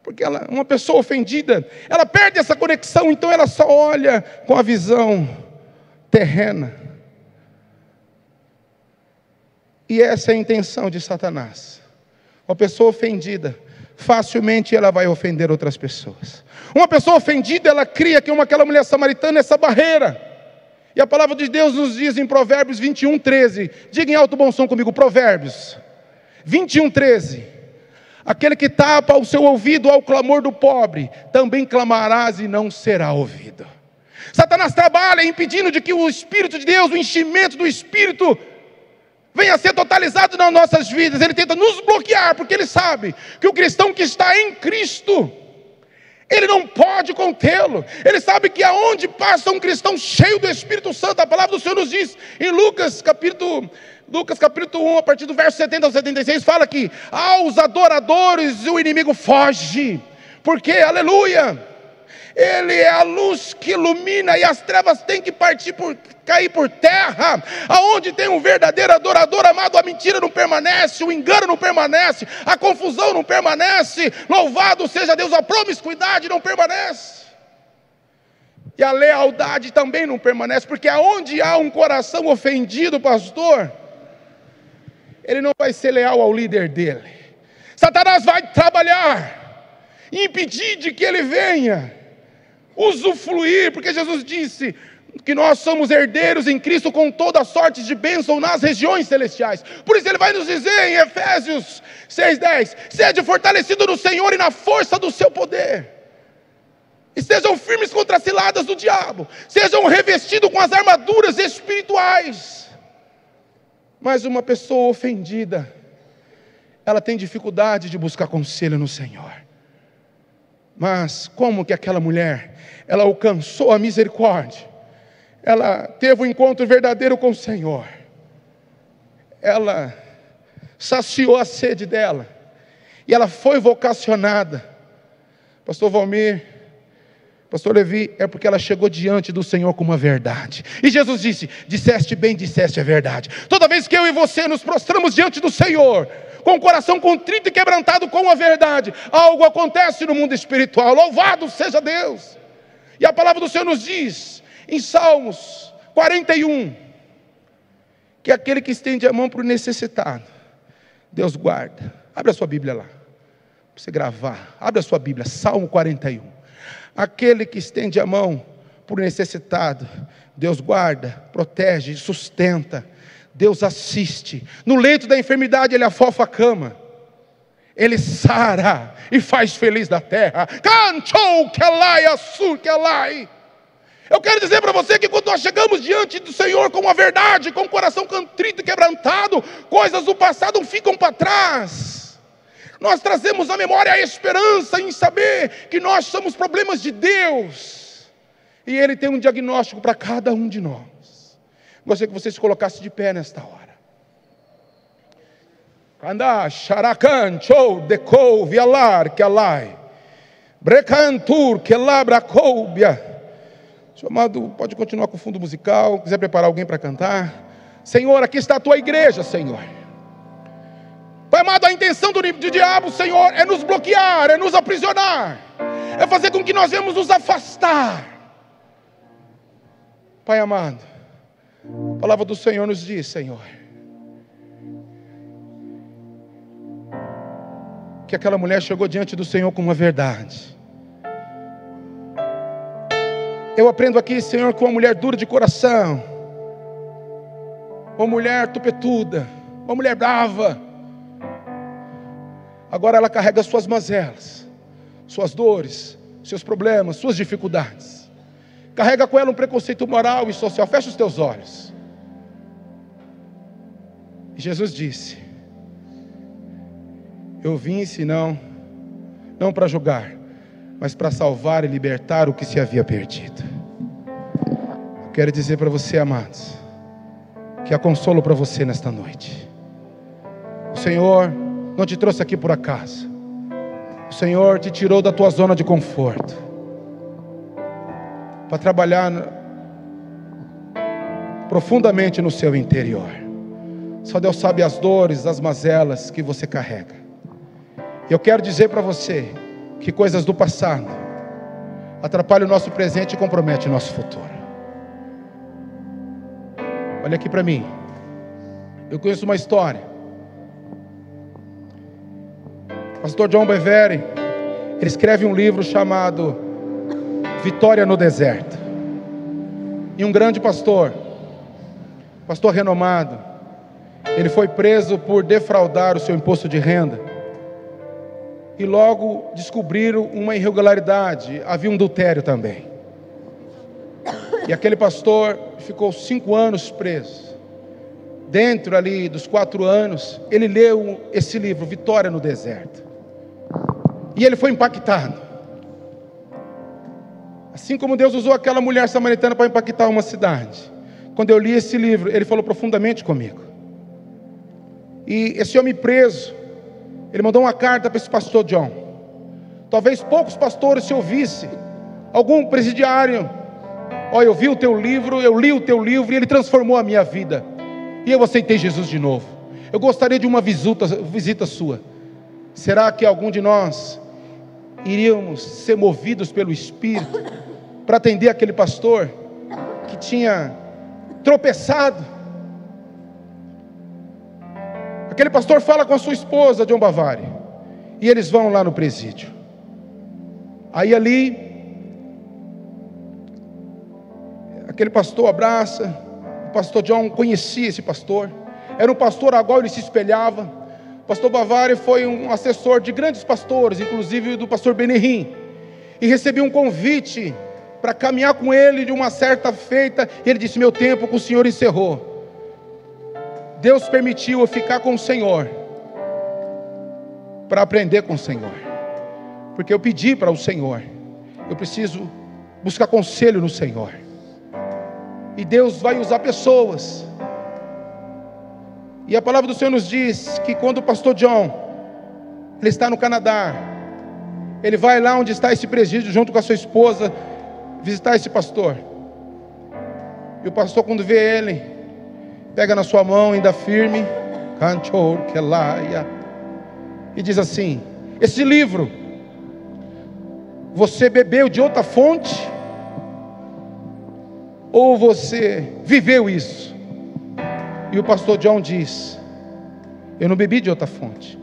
porque uma pessoa ofendida, ela perde essa conexão, então ela só olha com a visão terrena, e essa é a intenção de Satanás. Uma pessoa ofendida, facilmente ela vai ofender outras pessoas. Uma pessoa ofendida, ela cria que aquela mulher samaritana, essa barreira. E a palavra de Deus nos diz em Provérbios 21, 13. Diga em alto bom som comigo, Provérbios 21, 13. Aquele que tapa o seu ouvido ao clamor do pobre, também clamarás e não será ouvido. Satanás trabalha impedindo de que o Espírito de Deus, o enchimento do Espírito, venha a ser totalizado nas nossas vidas. Ele tenta nos bloquear, porque ele sabe que o cristão que está em Cristo, ele não pode contê-lo. Ele sabe que aonde passa um cristão cheio do Espírito Santo, a palavra do Senhor nos diz em Lucas capítulo 1, a partir do verso 70 ao 76, fala que aos adoradores o inimigo foge, porque, aleluia, Ele é a luz que ilumina e as trevas têm que cair por terra. Aonde tem um verdadeiro adorador, amado, a mentira não permanece, o engano não permanece, a confusão não permanece, louvado seja Deus, a promiscuidade não permanece, e a lealdade também não permanece, porque aonde há um coração ofendido, pastor, ele não vai ser leal ao líder dele. Satanás vai trabalhar, impedir de que ele venha usufruir, porque Jesus disse que nós somos herdeiros em Cristo com toda sorte de bênção nas regiões celestiais. Por isso ele vai nos dizer em Efésios 6:10, sede fortalecido no Senhor e na força do seu poder, e sejam firmes contra as ciladas do diabo, sejam revestidos com as armaduras espirituais. Mas uma pessoa ofendida, ela tem dificuldade de buscar conselho no Senhor. Mas como que aquela mulher, ela alcançou a misericórdia, ela teve um encontro verdadeiro com o Senhor, ela saciou a sede dela, e ela foi vocacionada. Pastor Valmir, Pastor Levi, é porque ela chegou diante do Senhor com uma verdade. E Jesus disse, disseste bem, disseste a verdade. Toda vez que eu e você nos prostramos diante do Senhor, com o coração contrito e quebrantado com a verdade, algo acontece no mundo espiritual. Louvado seja Deus. E a palavra do Senhor nos diz, em Salmos 41, que aquele que estende a mão para o necessitado, Deus guarda. Abre a sua Bíblia lá, para você gravar. Abre a sua Bíblia, Salmo 41. Aquele que estende a mão para o necessitado, Deus guarda, protege, sustenta, Deus assiste. No leito da enfermidade Ele afofa a cama, Ele sara e faz feliz da terra. Eu quero dizer para você que quando nós chegamos diante do Senhor com a verdade, com o coração contrito e quebrantado, coisas do passado ficam para trás. Nós trazemos à memória a esperança em saber que nós somos problemas de Deus. E Ele tem um diagnóstico para cada um de nós. Gostaria que você se colocasse de pé nesta hora. Andá, xaracan, chou, decou, vialar, que alai. Brecantur, que labra, coubia. Seu amado, pode continuar com o fundo musical. Quiser preparar alguém para cantar. Senhor, aqui está a tua igreja, Senhor. Pai amado, a intenção do diabo, Senhor, é nos bloquear, é nos aprisionar, é fazer com que nós venhamos nos afastar. Pai amado, a palavra do Senhor nos diz, Senhor, que aquela mulher chegou diante do Senhor com uma verdade. Eu aprendo aqui, Senhor, que uma mulher dura de coração, uma mulher tupetuda, uma mulher brava, agora ela carrega suas mazelas, suas dores, seus problemas, suas dificuldades. Carrega com ela um preconceito moral e social. Fecha os teus olhos. E Jesus disse: eu vim senão, não para julgar, mas para salvar e libertar o que se havia perdido. Eu quero dizer para você, amados, que há consolo para você nesta noite. O Senhor não te trouxe aqui por acaso. O Senhor te tirou da tua zona de conforto para trabalhar profundamente no seu interior. Só Deus sabe as dores, as mazelas que você carrega. E eu quero dizer para você que coisas do passado atrapalham o nosso presente e comprometem o nosso futuro. Olha aqui para mim. Eu conheço uma história. Pastor John Bevere, ele escreve um livro chamado Vitória no Deserto. E um grande pastor renomado, ele foi preso por defraudar o seu imposto de renda. E logo descobriram uma irregularidade, havia um adultério também. E aquele pastor ficou 5 anos preso. Dentro ali dos 4 anos, ele leu esse livro, Vitória no Deserto. E ele foi impactado. Assim como Deus usou aquela mulher samaritana para impactar uma cidade. Quando eu li esse livro, ele falou profundamente comigo. E esse homem preso, ele mandou uma carta para esse pastor John. Talvez poucos pastores se ouvissem. Algum presidiário: olha, eu vi o teu livro, eu li o teu livro e ele transformou a minha vida. E eu aceitei Jesus de novo. Eu gostaria de uma visita sua. Será que algum de nós iríamos ser movidos pelo Espírito para atender aquele pastor que tinha tropeçado? Aquele pastor fala com a sua esposa, John Bavare, e eles vão lá no presídio. Aí ali, aquele pastor abraça. O pastor John conhecia esse pastor, era um pastor a qual ele se espelhava. O pastor Bavare foi um assessor de grandes pastores, inclusive do pastor Benihim, e recebeu um convite para caminhar com ele de uma certa feita. E ele disse: meu tempo com o Senhor encerrou. Deus permitiu eu ficar com o Senhor para aprender com o Senhor, porque eu pedi para o Senhor, eu preciso buscar conselho no Senhor. E Deus vai usar pessoas. E a palavra do Senhor nos diz que quando o pastor John, ele está no Canadá, ele vai lá onde está esse presídio junto com a sua esposa, visitar esse pastor. E o pastor, quando vê ele, pega na sua mão ainda firme, e diz assim: esse livro você bebeu de outra fonte, ou você viveu isso? E o pastor John diz: eu não bebi de outra fonte.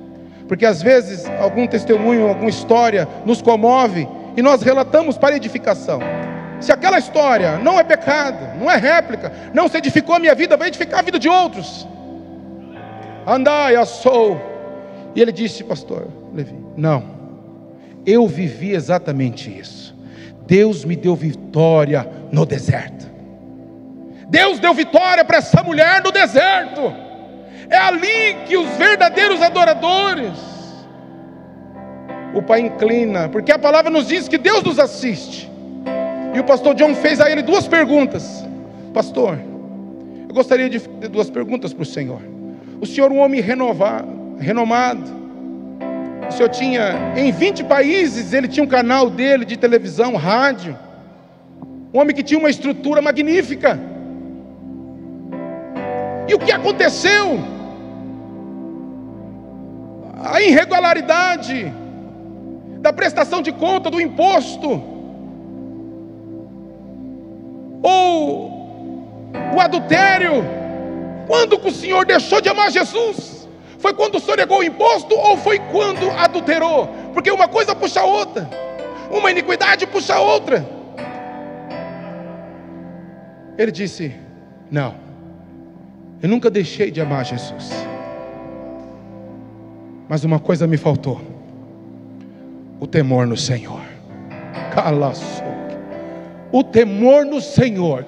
Porque às vezes algum testemunho, alguma história nos comove e nós relatamos para edificação. Se aquela história não é pecado, não é réplica, não se edificou a minha vida, vai edificar a vida de outros. Andai, assou. E ele disse: pastor Levi, não, eu vivi exatamente isso. Deus me deu vitória no deserto. Deus deu vitória para essa mulher no deserto. É ali que os verdadeiros adoradores, o Pai inclina, porque a palavra nos diz que Deus nos assiste. E o pastor John fez a ele duas perguntas. Pastor, eu gostaria de fazer duas perguntas para o senhor. O senhor é um homem renomado. O senhor tinha, em 20 países, ele tinha um canal dele de televisão, rádio. Um homem que tinha uma estrutura magnífica. E o que aconteceu? A irregularidade da prestação de conta do imposto, ou o adultério. Quando que o senhor deixou de amar Jesus? Foi quando o senhor negou o imposto, ou foi quando adulterou? Porque uma coisa puxa a outra, uma iniquidade puxa a outra. Ele disse: não, eu nunca deixei de amar Jesus, mas uma coisa me faltou: o temor no Senhor. O temor no Senhor.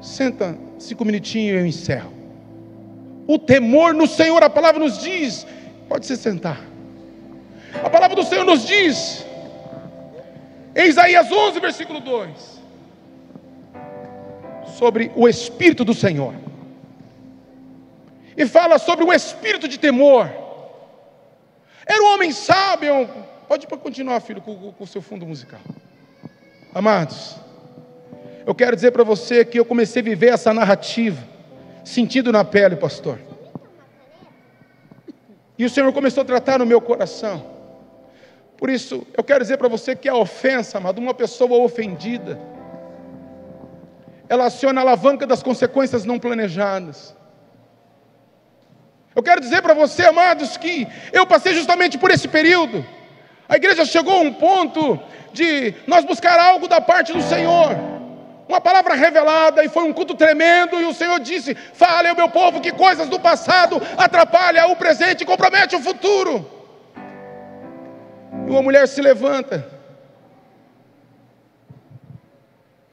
Senta 5 minutinhos e eu encerro. O temor no Senhor, a palavra nos diz, pode se sentar. A palavra do Senhor nos diz, em Isaías 11, versículo 2, sobre o Espírito do Senhor. E fala sobre o espírito de temor. Era um homem sábio. Pode continuar, filho, com o seu fundo musical. Amados, eu quero dizer para você que eu comecei a viver essa narrativa, sentindo na pele, pastor. E o Senhor começou a tratar no meu coração. Por isso, eu quero dizer para você que a ofensa, amado, uma pessoa ofendida, ela aciona a alavanca das consequências não planejadas. Eu quero dizer para você, amados, que eu passei justamente por esse período. A igreja chegou a um ponto de nós buscar algo da parte do Senhor, uma palavra revelada, e foi um culto tremendo, e o Senhor disse: fale ao meu povo que coisas do passado atrapalham o presente e comprometem o futuro. E uma mulher se levanta,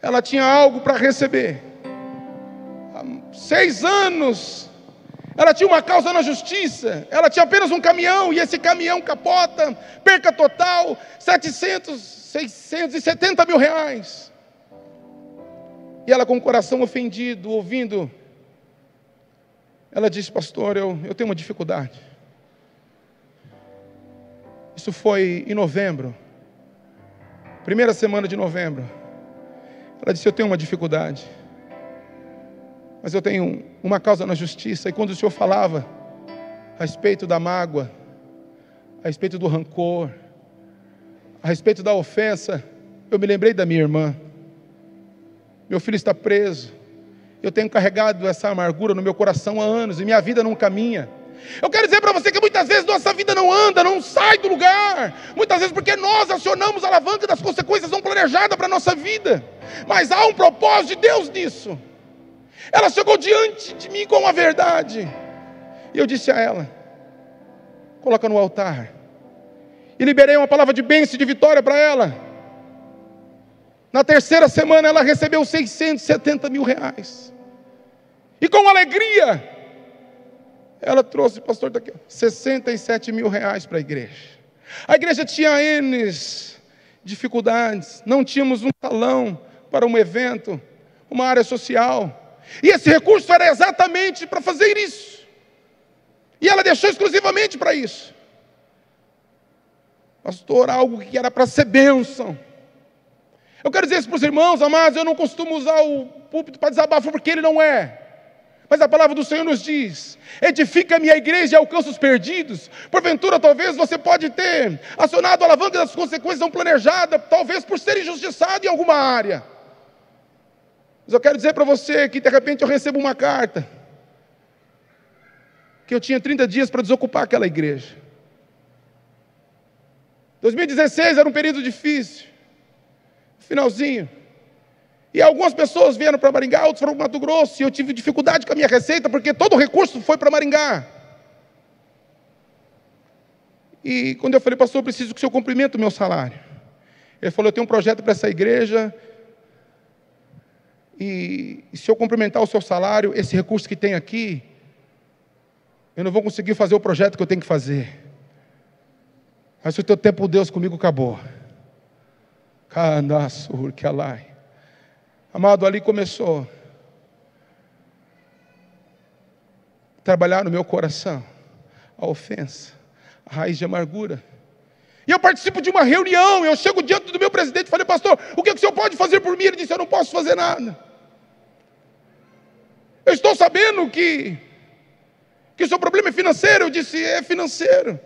ela tinha algo para receber, há 6 anos, ela tinha uma causa na justiça, ela tinha apenas um caminhão, e esse caminhão capota, perca total, 670 mil reais. E ela com o coração ofendido, ouvindo, ela disse: pastor, eu tenho uma dificuldade. Isso foi em novembro, primeira semana de novembro. Ela disse: eu tenho uma dificuldade, mas eu tenho uma causa na justiça. E quando o Senhor falava a respeito da mágoa, a respeito do rancor, a respeito da ofensa, eu me lembrei da minha irmã. Meu filho está preso, eu tenho carregado essa amargura no meu coração há anos, e minha vida não caminha. Eu quero dizer para você que muitas vezes nossa vida não anda, não sai do lugar, muitas vezes porque nós acionamos a alavanca das consequências não planejadas para a nossa vida. Mas há um propósito de Deus nisso. Ela chegou diante de mim com a verdade, e eu disse a ela: coloca no altar. E liberei uma palavra de bênção e de vitória para ela. Na terceira semana ela recebeu 670 mil reais. E com alegria ela trouxe, pastor, daqui 67 mil reais para a igreja. A igreja tinha N dificuldades, não tínhamos um salão para um evento, uma área social. E esse recurso era exatamente para fazer isso. E ela deixou exclusivamente para isso. Pastor, algo que era para ser bênção. Eu quero dizer isso para os irmãos, amados, eu não costumo usar o púlpito para desabafo, porque ele não é. Mas a palavra do Senhor nos diz: edifica a minha igreja e alcança os perdidos. Porventura, talvez você pode ter acionado a alavanca das consequências não planejadas, talvez por ser injustiçado em alguma área. Mas eu quero dizer para você que de repente eu recebo uma carta, que eu tinha 30 dias para desocupar aquela igreja. 2016 era um período difícil, finalzinho. E algumas pessoas vieram para Maringá, outros foram para Mato Grosso, e eu tive dificuldade com a minha receita, porque todo o recurso foi para Maringá. E quando eu falei: pastor, eu preciso que o senhor cumprimente o meu salário. Ele falou: eu tenho um projeto para essa igreja, e se eu cumprimentar o seu salário, esse recurso que tem aqui, eu não vou conseguir fazer o projeto que eu tenho que fazer. Mas o teu tempo, Deus, comigo acabou. Amado, ali começou a trabalhar no meu coração a ofensa, a raiz de amargura. E eu participo de uma reunião, eu chego diante do meu presidente e falei: pastor, o que o senhor pode fazer por mim? Ele disse: eu não posso fazer nada. Eu estou sabendo que o seu problema é financeiro. Eu disse: é financeiro.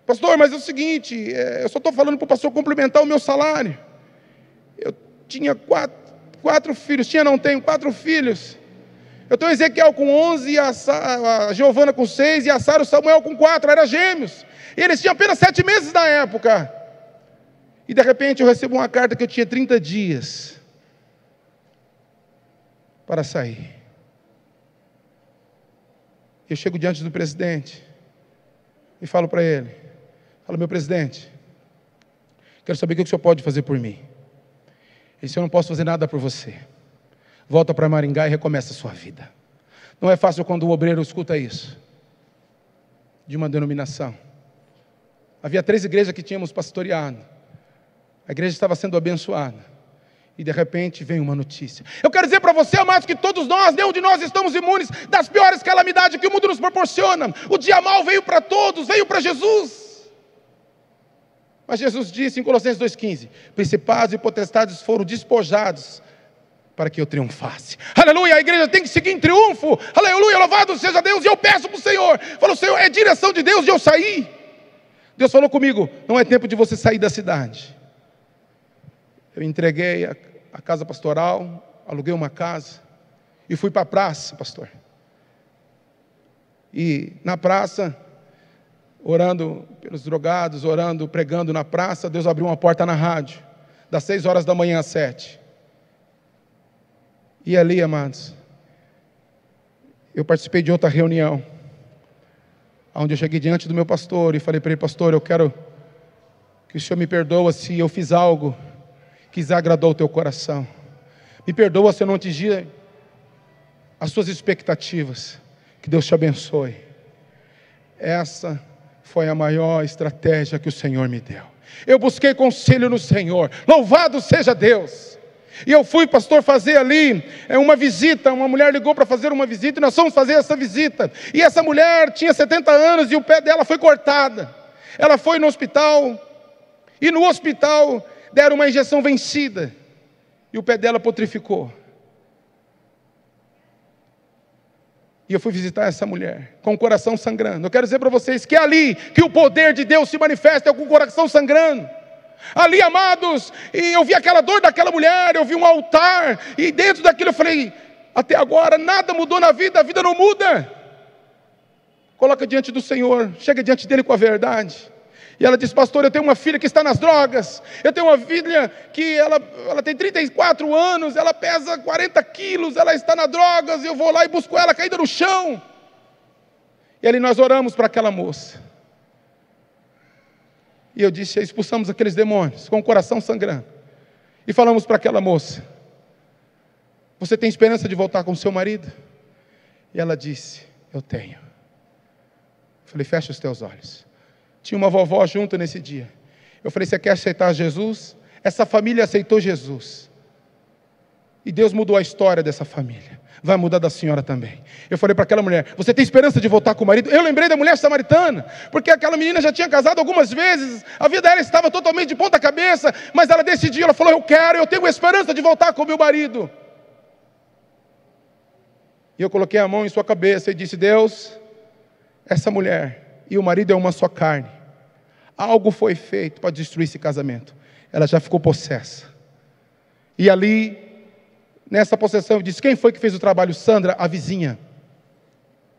Pastor, mas é o seguinte, eu só estou falando para o pastor complementar o meu salário. Eu tinha quatro filhos, tenho 4 filhos. Eu tenho Ezequiel com 11, a Giovana com 6, e a Sara e o Samuel com 4, eram gêmeos. E eles tinham apenas 7 meses na época. E de repente eu recebo uma carta que eu tinha 30 dias para sair. Eu chego diante do presidente e falo para ele: meu presidente, quero saber o que o senhor pode fazer por mim. Ele disse: eu não posso fazer nada por você. Volta para Maringá e recomeça a sua vida. Não é fácil quando o obreiro escuta isso, de uma denominação. Havia 3 igrejas que tínhamos pastoreado. A igreja estava sendo abençoada. E de repente vem uma notícia. Eu quero dizer para você, amados, que todos nós, nenhum de nós estamos imunes das piores calamidades que o mundo nos proporciona. O dia mau veio para todos, veio para Jesus. Mas Jesus disse em Colossenses 2,15: principados e potestades foram despojados para que eu triunfasse. Aleluia, a igreja tem que seguir em triunfo. Aleluia, louvado seja Deus. E eu peço para o Senhor, falo: Senhor, é direção de Deus de eu sair. Deus falou comigo: não é tempo de você sair da cidade. Eu entreguei a casa pastoral, aluguei uma casa e fui para a praça, pastor. E na praça, orando pelos drogados, orando, pregando na praça, Deus abriu uma porta na rádio, das 6 horas da manhã às 7. E ali, amados, eu participei de outra reunião, onde eu cheguei diante do meu pastor e falei para ele: pastor, eu quero que o senhor me perdoa se eu fiz algo que desagradou o teu coração. Me perdoa se eu não atingir as suas expectativas. Que Deus te abençoe. Essa foi a maior estratégia que o Senhor me deu. Eu busquei conselho no Senhor. Louvado seja Deus. E eu fui, pastor, fazer ali uma visita. Uma mulher ligou para fazer uma visita e nós fomos fazer essa visita. E essa mulher tinha 70 anos e o pé dela foi cortado. Ela foi no hospital e no hospital deram uma injeção vencida e o pé dela putrificou. E eu fui visitar essa mulher com o coração sangrando. Eu quero dizer para vocês que é ali que o poder de Deus se manifesta, com o coração sangrando. Ali, amados, e eu vi aquela dor daquela mulher, eu vi um altar, e dentro daquilo eu falei: até agora nada mudou na vida, a vida não muda. Coloca diante do Senhor, chega diante dele com a verdade. E ela disse: pastor, eu tenho uma filha que está nas drogas. Eu tenho uma filha que ela tem 34 anos, ela pesa 40 quilos, ela está nas drogas, e eu vou lá e busco ela caída no chão. E ali nós oramos para aquela moça. E eu disse: expulsamos aqueles demônios com o coração sangrando. E falamos para aquela moça: você tem esperança de voltar com seu marido? E ela disse: eu tenho. Eu falei: fecha os teus olhos. Tinha uma vovó junto nesse dia. Eu falei: você quer aceitar Jesus? Essa família aceitou Jesus. E Deus mudou a história dessa família. Vai mudar da senhora também. Eu falei para aquela mulher: você tem esperança de voltar com o marido? Eu lembrei da mulher samaritana, porque aquela menina já tinha casado algumas vezes, a vida dela estava totalmente de ponta cabeça, mas ela decidiu, ela falou: eu tenho esperança de voltar com o meu marido. E eu coloquei a mão em sua cabeça e disse: Deus, essa mulher e o marido é uma só carne. Algo foi feito para destruir esse casamento. Ela já ficou possessa. E ali, nessa possessão, eu disse: quem foi que fez o trabalho? Sandra, a vizinha.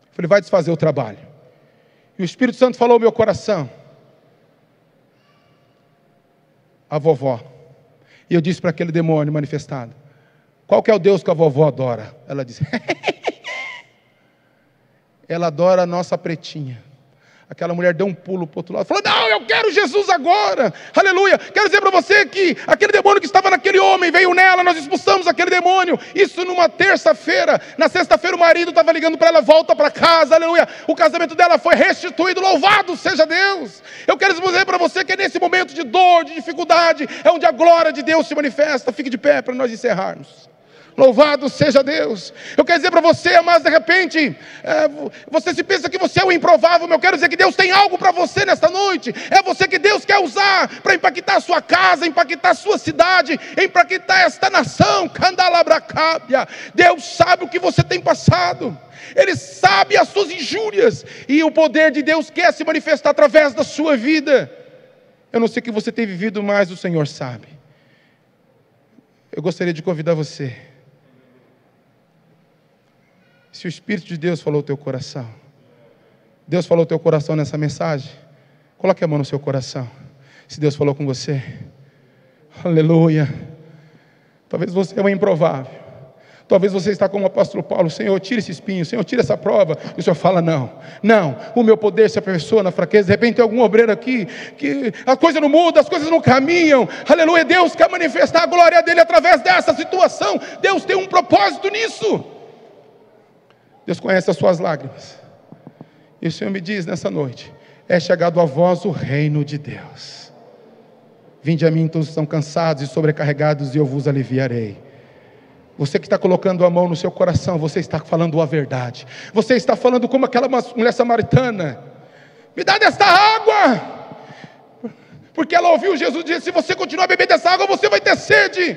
Eu falei: vai desfazer o trabalho. E o Espírito Santo falou ao meu coração: a vovó. E eu disse para aquele demônio manifestado: qual que é o Deus que a vovó adora? Ela disse: ela adora a nossa pretinha, Aquela mulher deu um pulo para o outro lado, falou: não, eu quero Jesus agora, aleluia. Quero dizer para você que aquele demônio que estava naquele homem veio nela, nós expulsamos aquele demônio. Isso numa terça-feira. Na sexta-feira o marido estava ligando para ela: volta para casa, aleluia. O casamento dela foi restituído, louvado seja Deus. Eu quero dizer para você que é nesse momento de dor, de dificuldade, é onde a glória de Deus se manifesta. Fique de pé para nós encerrarmos. Louvado seja Deus. Eu quero dizer para você, mas de repente você se pensa que você é o improvável. Eu quero dizer que Deus tem algo para você nesta noite. É você que Deus quer usar para impactar a sua casa, impactar a sua cidade, impactar esta nação. Candalabracábia. Deus sabe o que você tem passado, Ele sabe as suas injúrias, e o poder de Deus quer se manifestar através da sua vida. Eu não sei o que você tem vivido, mas o Senhor sabe. Eu gostaria de convidar você. Se o Espírito de Deus falou ao teu coração, Deus falou ao teu coração nessa mensagem, coloque a mão no seu coração. Se Deus falou com você, aleluia. Talvez você é um improvável. Talvez você está como o apóstolo Paulo: Senhor, tira esse espinho, Senhor, tira essa prova. E o Senhor fala: não, o meu poder se aperfeiçoa na fraqueza. De repente tem algum obreiro aqui, que a coisa não muda, as coisas não caminham, aleluia. Deus quer manifestar a glória dele através dessa situação. Deus tem um propósito nisso. Deus conhece as suas lágrimas. E o Senhor me diz nessa noite: é chegado a vós o reino de Deus. Vinde a mim todos que estão cansados e sobrecarregados, e eu vos aliviarei. Você que está colocando a mão no seu coração, você está falando a verdade. Você está falando como aquela mulher samaritana: me dá desta água. Porque ela ouviu Jesus dizer: se você continuar a beber dessa água, você vai ter sede.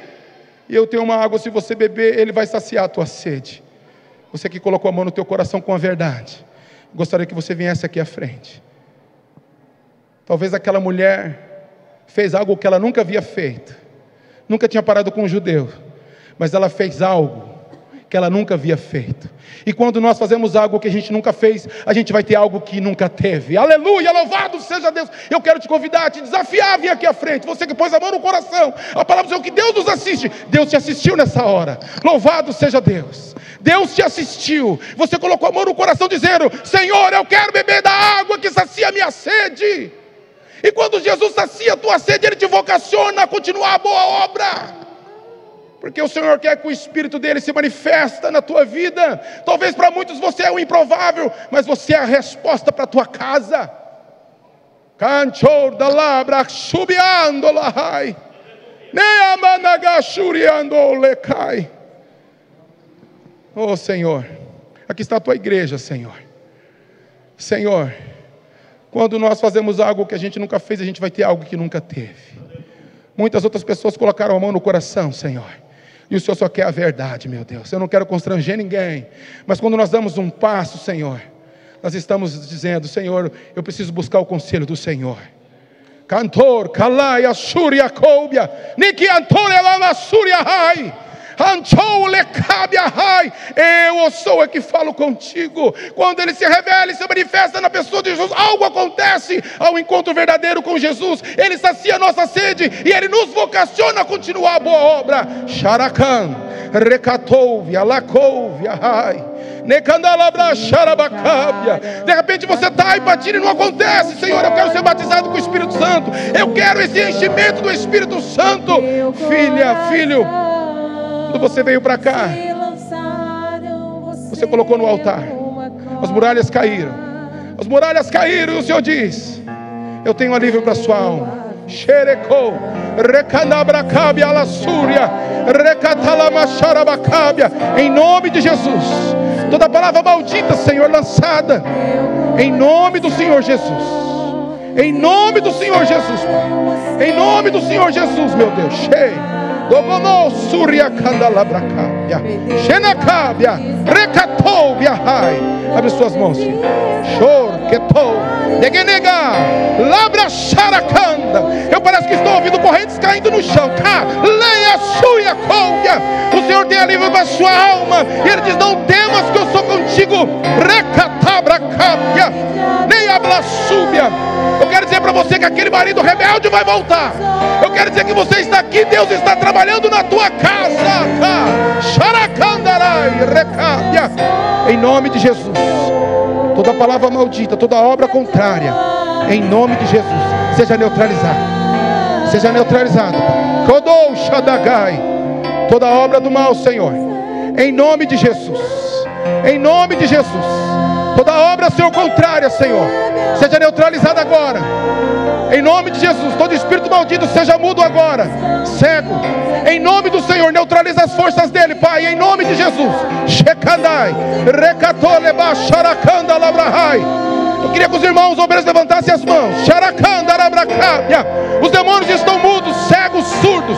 E eu tenho uma água, se você beber, ele vai saciar a tua sede. Você que colocou a mão no teu coração com a verdade, gostaria que você viesse aqui à frente. Talvez aquela mulher fez algo que ela nunca havia feito. Nunca tinha parado com um judeu. Mas ela fez algo que ela nunca havia feito. E quando nós fazemos algo que a gente nunca fez, a gente vai ter algo que nunca teve. Aleluia, louvado seja Deus. Eu quero te convidar, te desafiar a vir aqui à frente. Você que pôs a mão no coração, a palavra diz que Deus nos assiste. Deus te assistiu nessa hora. Louvado seja Deus. Deus te assistiu. Você colocou a mão no coração dizendo: Senhor, eu quero beber da água que sacia a minha sede. E quando Jesus sacia a tua sede, Ele te vocaciona a continuar a boa obra. Porque o Senhor quer que o Espírito dele se manifesta na tua vida. Talvez para muitos você é o improvável, mas você é a resposta para a tua casa. Canchor da labra subiando lahai. Neamanagashuriando lecai. Oh Senhor, aqui está a tua igreja, Senhor. Senhor, quando nós fazemos algo que a gente nunca fez, a gente vai ter algo que nunca teve. Muitas outras pessoas colocaram a mão no coração, Senhor. E o Senhor só quer a verdade, meu Deus. Eu não quero constranger ninguém. Mas quando nós damos um passo, Senhor, nós estamos dizendo: Senhor, eu preciso buscar o conselho do Senhor. Cantor, Kalaya, Surya, Koubia, Niki Antônia, Lala, Surya, Rai. Eu sou o que falo contigo. Quando Ele se revela e se manifesta na pessoa de Jesus, algo acontece ao encontro verdadeiro com Jesus. Ele sacia a nossa sede e Ele nos vocaciona a continuar a boa obra. Sharakan, Rekatouvia, Lakouvia, Hai. De repente você está aí batendo e não acontece. Senhor, eu quero ser batizado com o Espírito Santo. Eu quero esse enchimento do Espírito Santo. Filha, filho, quando você veio para cá, você colocou no altar, as muralhas caíram. As muralhas caíram e o Senhor diz: eu tenho alívio para a sua alma. Xerecou, recanabracábia, alassúria, recatalamacharabacábia. Em nome de Jesus, toda palavra maldita, Senhor, lançada, em nome do Senhor Jesus. Em nome do Senhor Jesus. Em nome do Senhor Jesus, meu Deus. Cheio. Dogono Surya Kandalabracábia, Xenacábia, Recatoubia, Rai. Abre suas mãos, filho. Chor, Ketou, Negenega, Labra Characanda. Eu parece que estou ouvindo correntes caindo no chão. Cá, Leia Suya Koubia. O Senhor tem alívio para a sua alma. E Ele diz: não temas que eu sou contigo. Recatabracábia, nem Ablaçúbia. Eu quero dizer para você que aquele marido rebelde vai voltar. Eu quero dizer que você está aqui, Deus está trabalhando na tua casa. Em nome de Jesus. Toda toda palavra maldita, toda obra contrária, em nome de Jesus, seja neutralizada. Seja neutralizada. Kodou Shadagai. Toda obra do mal, Senhor, em nome de Jesus. Em nome de Jesus. Toda obra, Senhor, contrária, Senhor, seja neutralizada agora. Em nome de Jesus. Todo espírito maldito seja mudo agora. Cego. Em nome do Senhor, neutraliza as forças dele, Pai. Em nome de Jesus. Shekandai. Rekatoleba Sharakanda Labrahai. Eu queria que os irmãos obreiros levantassem as mãos. Sharakanda Labracábia. Os demônios estão mudos, cegos, surdos.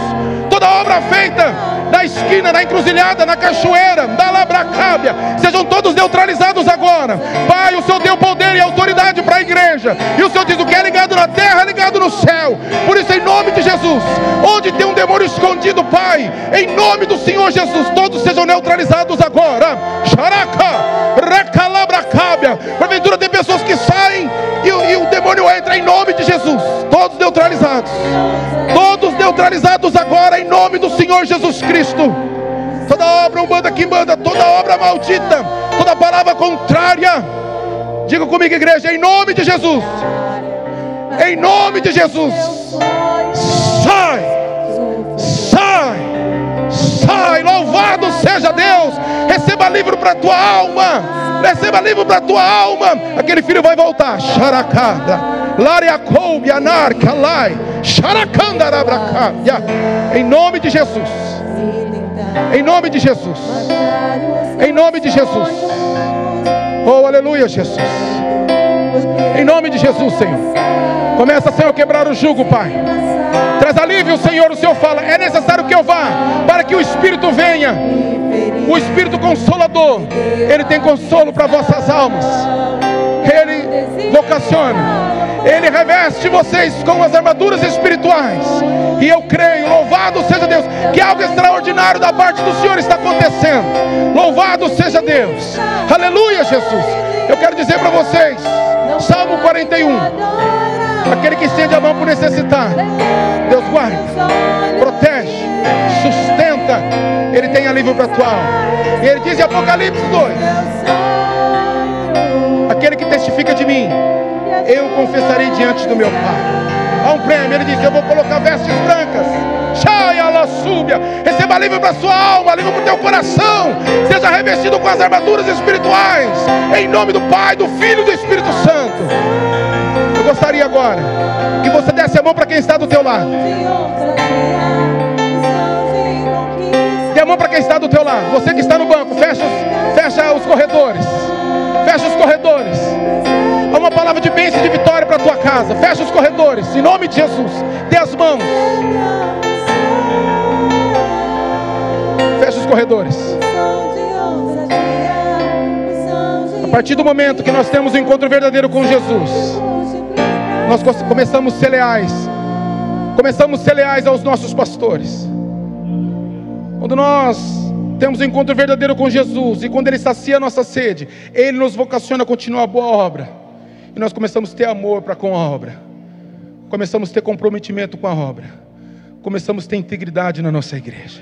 Toda obra feita na esquina, na encruzilhada, na cachoeira, da Labracábia, sejam todos neutralizados agora. Pai, o Senhor deu poder e autoridade para a igreja, e o Senhor diz: o que é ligado na terra é ligado no céu. Por isso, em nome de Jesus, onde tem um demônio escondido, Pai, em nome do Senhor Jesus, todos sejam neutralizados agora. Xaraca, recalabracábia. Porventura tem pessoas que saem e o demônio entra, em nome de Jesus. Todos neutralizados. Todos neutralizados agora, em nome do Senhor Jesus Cristo. Toda obra umbanda, quimbanda, toda obra maldita, toda palavra contrária, diga comigo, igreja, em nome de Jesus. Em nome de Jesus. Sai, sai, sai. Louvado seja Deus. Receba livro para a tua alma. Receba livro para a tua alma. Aquele filho vai voltar. Xaracada, Lariacoube, Anarca, Lai, Xaracanda, Arabracábia. Em nome de Jesus. Em nome de Jesus. Em nome de Jesus. Oh, aleluia, Jesus. Em nome de Jesus, Senhor. Começa, Senhor, a quebrar o jugo, Pai. Traz alívio, Senhor. O Senhor fala: é necessário que eu vá, para que o Espírito venha. O Espírito Consolador, Ele tem consolo para vossas almas. Ele vocaciona, Ele reveste vocês com as armaduras espirituais. E eu creio, louvado seja Deus, que algo extraordinário da parte do Senhor está acontecendo. Louvado seja Deus. Aleluia, Jesus. Eu quero dizer para vocês, Salmo 41. Aquele que estende a mão por necessitar, Deus guarda, protege, sustenta. Ele tem alívio para a tua alma. E Ele diz em Apocalipse 2: aquele que testifica de mim, eu confessarei diante do meu Pai. Há um prêmio. Ele diz: eu vou colocar vestes brancas. Receba alívio para a sua alma, alívio para o teu coração. Seja revestido com as armaduras espirituais, em nome do Pai, do Filho e do Espírito Santo. Eu gostaria agora que você desse a mão para quem está do teu lado. Dê a mão para quem está do teu lado. Você que está no banco, fecha os corredores. Fecha os corredores. Há uma palavra de bênção e de vitória para a tua casa. Fecha os corredores, em nome de Jesus. Dê as mãos. Fecha os corredores. A partir do momento que nós temos um encontro verdadeiro com Jesus, nós começamos a ser leais. Começamos a ser leais aos nossos pastores. Quando nós temos um encontro verdadeiro com Jesus, e quando Ele sacia a nossa sede, Ele nos vocaciona a continuar a boa obra. E nós começamos a ter amor para com a obra. Começamos a ter comprometimento com a obra. Começamos a ter integridade na nossa igreja.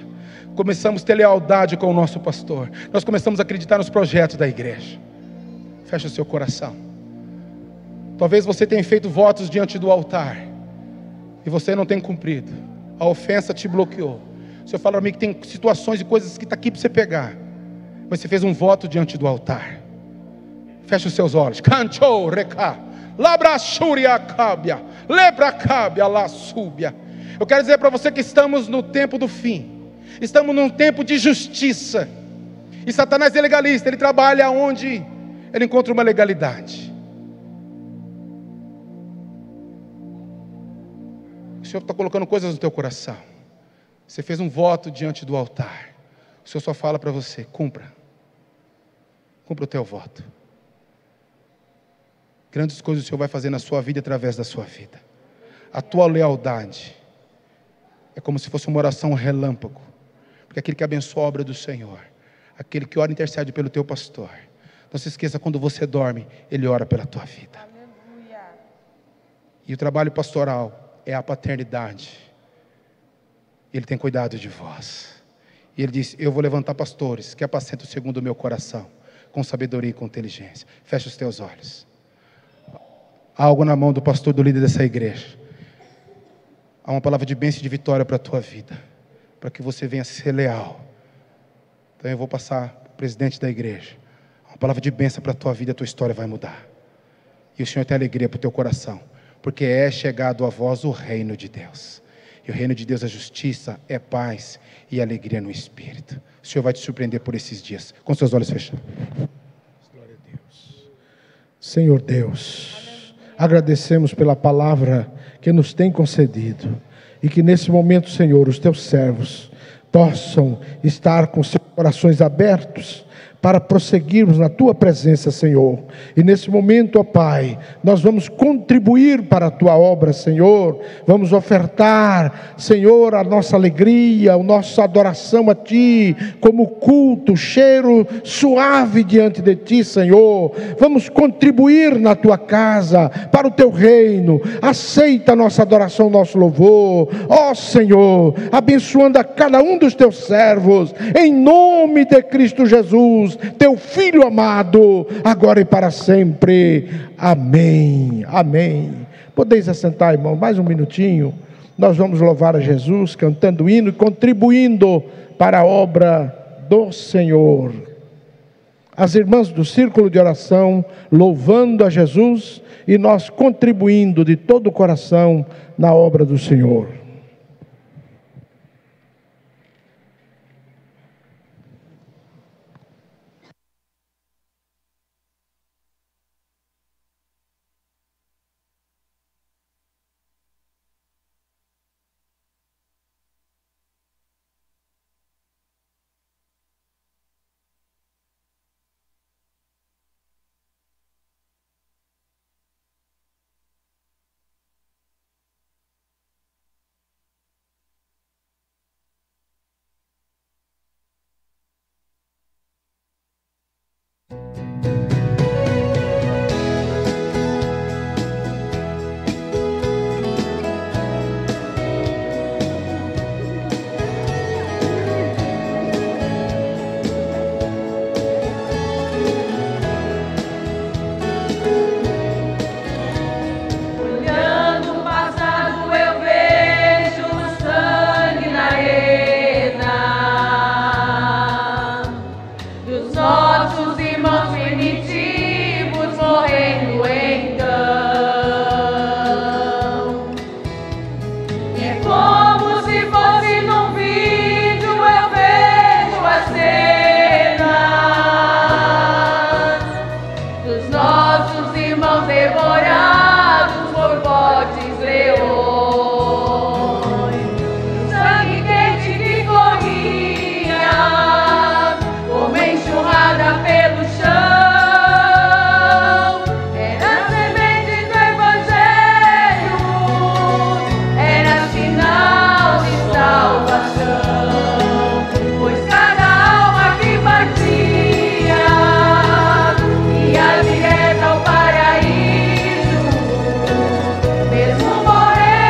Começamos a ter lealdade com o nosso pastor. Nós começamos a acreditar nos projetos da igreja. Fecha o seu coração. Talvez você tenha feito votos diante do altar e você não tenha cumprido. A ofensa te bloqueou. O Senhor fala para mim que tem situações e coisas que está aqui para você pegar, mas você fez um voto diante do altar. Feche os seus olhos. Cantou, recá, labrachuriacábia, lebracábia, laçúbia. Eu quero dizer para você que estamos no tempo do fim. Estamos num tempo de justiça. E Satanás é legalista. Ele trabalha onde ele encontra uma legalidade. O Senhor está colocando coisas no teu coração. Você fez um voto diante do altar. O Senhor só fala para você: cumpra. Cumpra o teu voto. Grandes coisas o Senhor vai fazer na sua vida, através da sua vida. A tua lealdade é como se fosse uma oração relâmpago. Porque aquele que abençoa a obra do Senhor, aquele que ora e intercede pelo teu pastor, não se esqueça, quando você dorme, ele ora pela tua vida. Aleluia. E o trabalho pastoral é a paternidade. Ele tem cuidado de vós. E Ele diz: eu vou levantar pastores que apacentam segundo o meu coração. com sabedoria e com inteligência. Feche os teus olhos. Há algo na mão do pastor, do líder dessa igreja. Há uma palavra de bênção e de vitória para a tua vida, para que você venha ser leal. Então eu vou passar para o presidente da igreja. Uma palavra de bênção para a tua vida, a tua história vai mudar. E o Senhor tem alegria para o teu coração, porque é chegado a vós o reino de Deus. E o reino de Deus é justiça, é paz e alegria no Espírito. O Senhor vai te surpreender por esses dias. Com seus olhos fechados. Glória a Deus. Senhor Deus, agradecemos pela palavra que nos tem concedido. E que nesse momento, Senhor, os teus servos possam estar com seus corações abertos para prosseguirmos na tua presença, Senhor. E nesse momento, ó Pai, nós vamos contribuir para a tua obra, Senhor. Vamos ofertar, Senhor, a nossa alegria, a nossa adoração a ti, como culto, cheiro suave diante de ti, Senhor. Vamos contribuir na tua casa, para o teu reino. Aceita a nossa adoração, nosso louvor, ó Senhor, abençoando a cada um dos teus servos, em nome de Cristo Jesus, teu Filho amado, agora e para sempre. Amém, amém. Podeis assentar, irmão, mais um minutinho. Nós vamos louvar a Jesus, cantando o hino e contribuindo para a obra do Senhor. As irmãs do círculo de oração louvando a Jesus e nós contribuindo de todo o coração na obra do Senhor. Morrer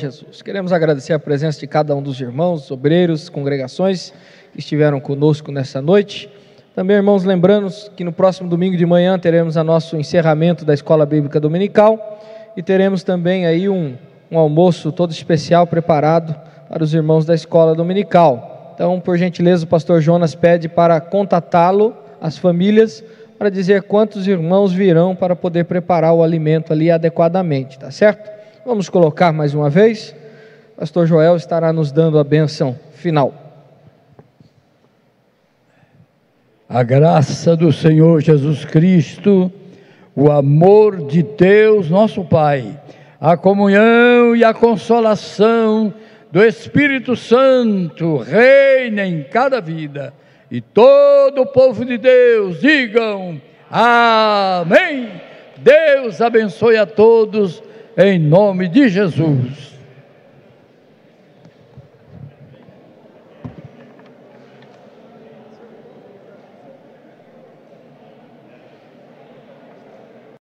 Jesus. Queremos agradecer a presença de cada um dos irmãos, obreiros, congregações que estiveram conosco nessa noite. Também, irmãos, lembrando que no próximo domingo de manhã teremos o nosso encerramento da Escola Bíblica Dominical e teremos também aí um almoço todo especial preparado para os irmãos da Escola Dominical. Então, por gentileza, o pastor Jonas pede para contatá-lo, as famílias, para dizer quantos irmãos virão para poder preparar o alimento ali adequadamente, tá certo? Vamos colocar mais uma vez. Pastor Joel estará nos dando a bênção final. A graça do Senhor Jesus Cristo, o amor de Deus nosso Pai, a comunhão e a consolação do Espírito Santo reina em cada vida, e todo o povo de Deus digam amém. Deus abençoe a todos em nome de Jesus.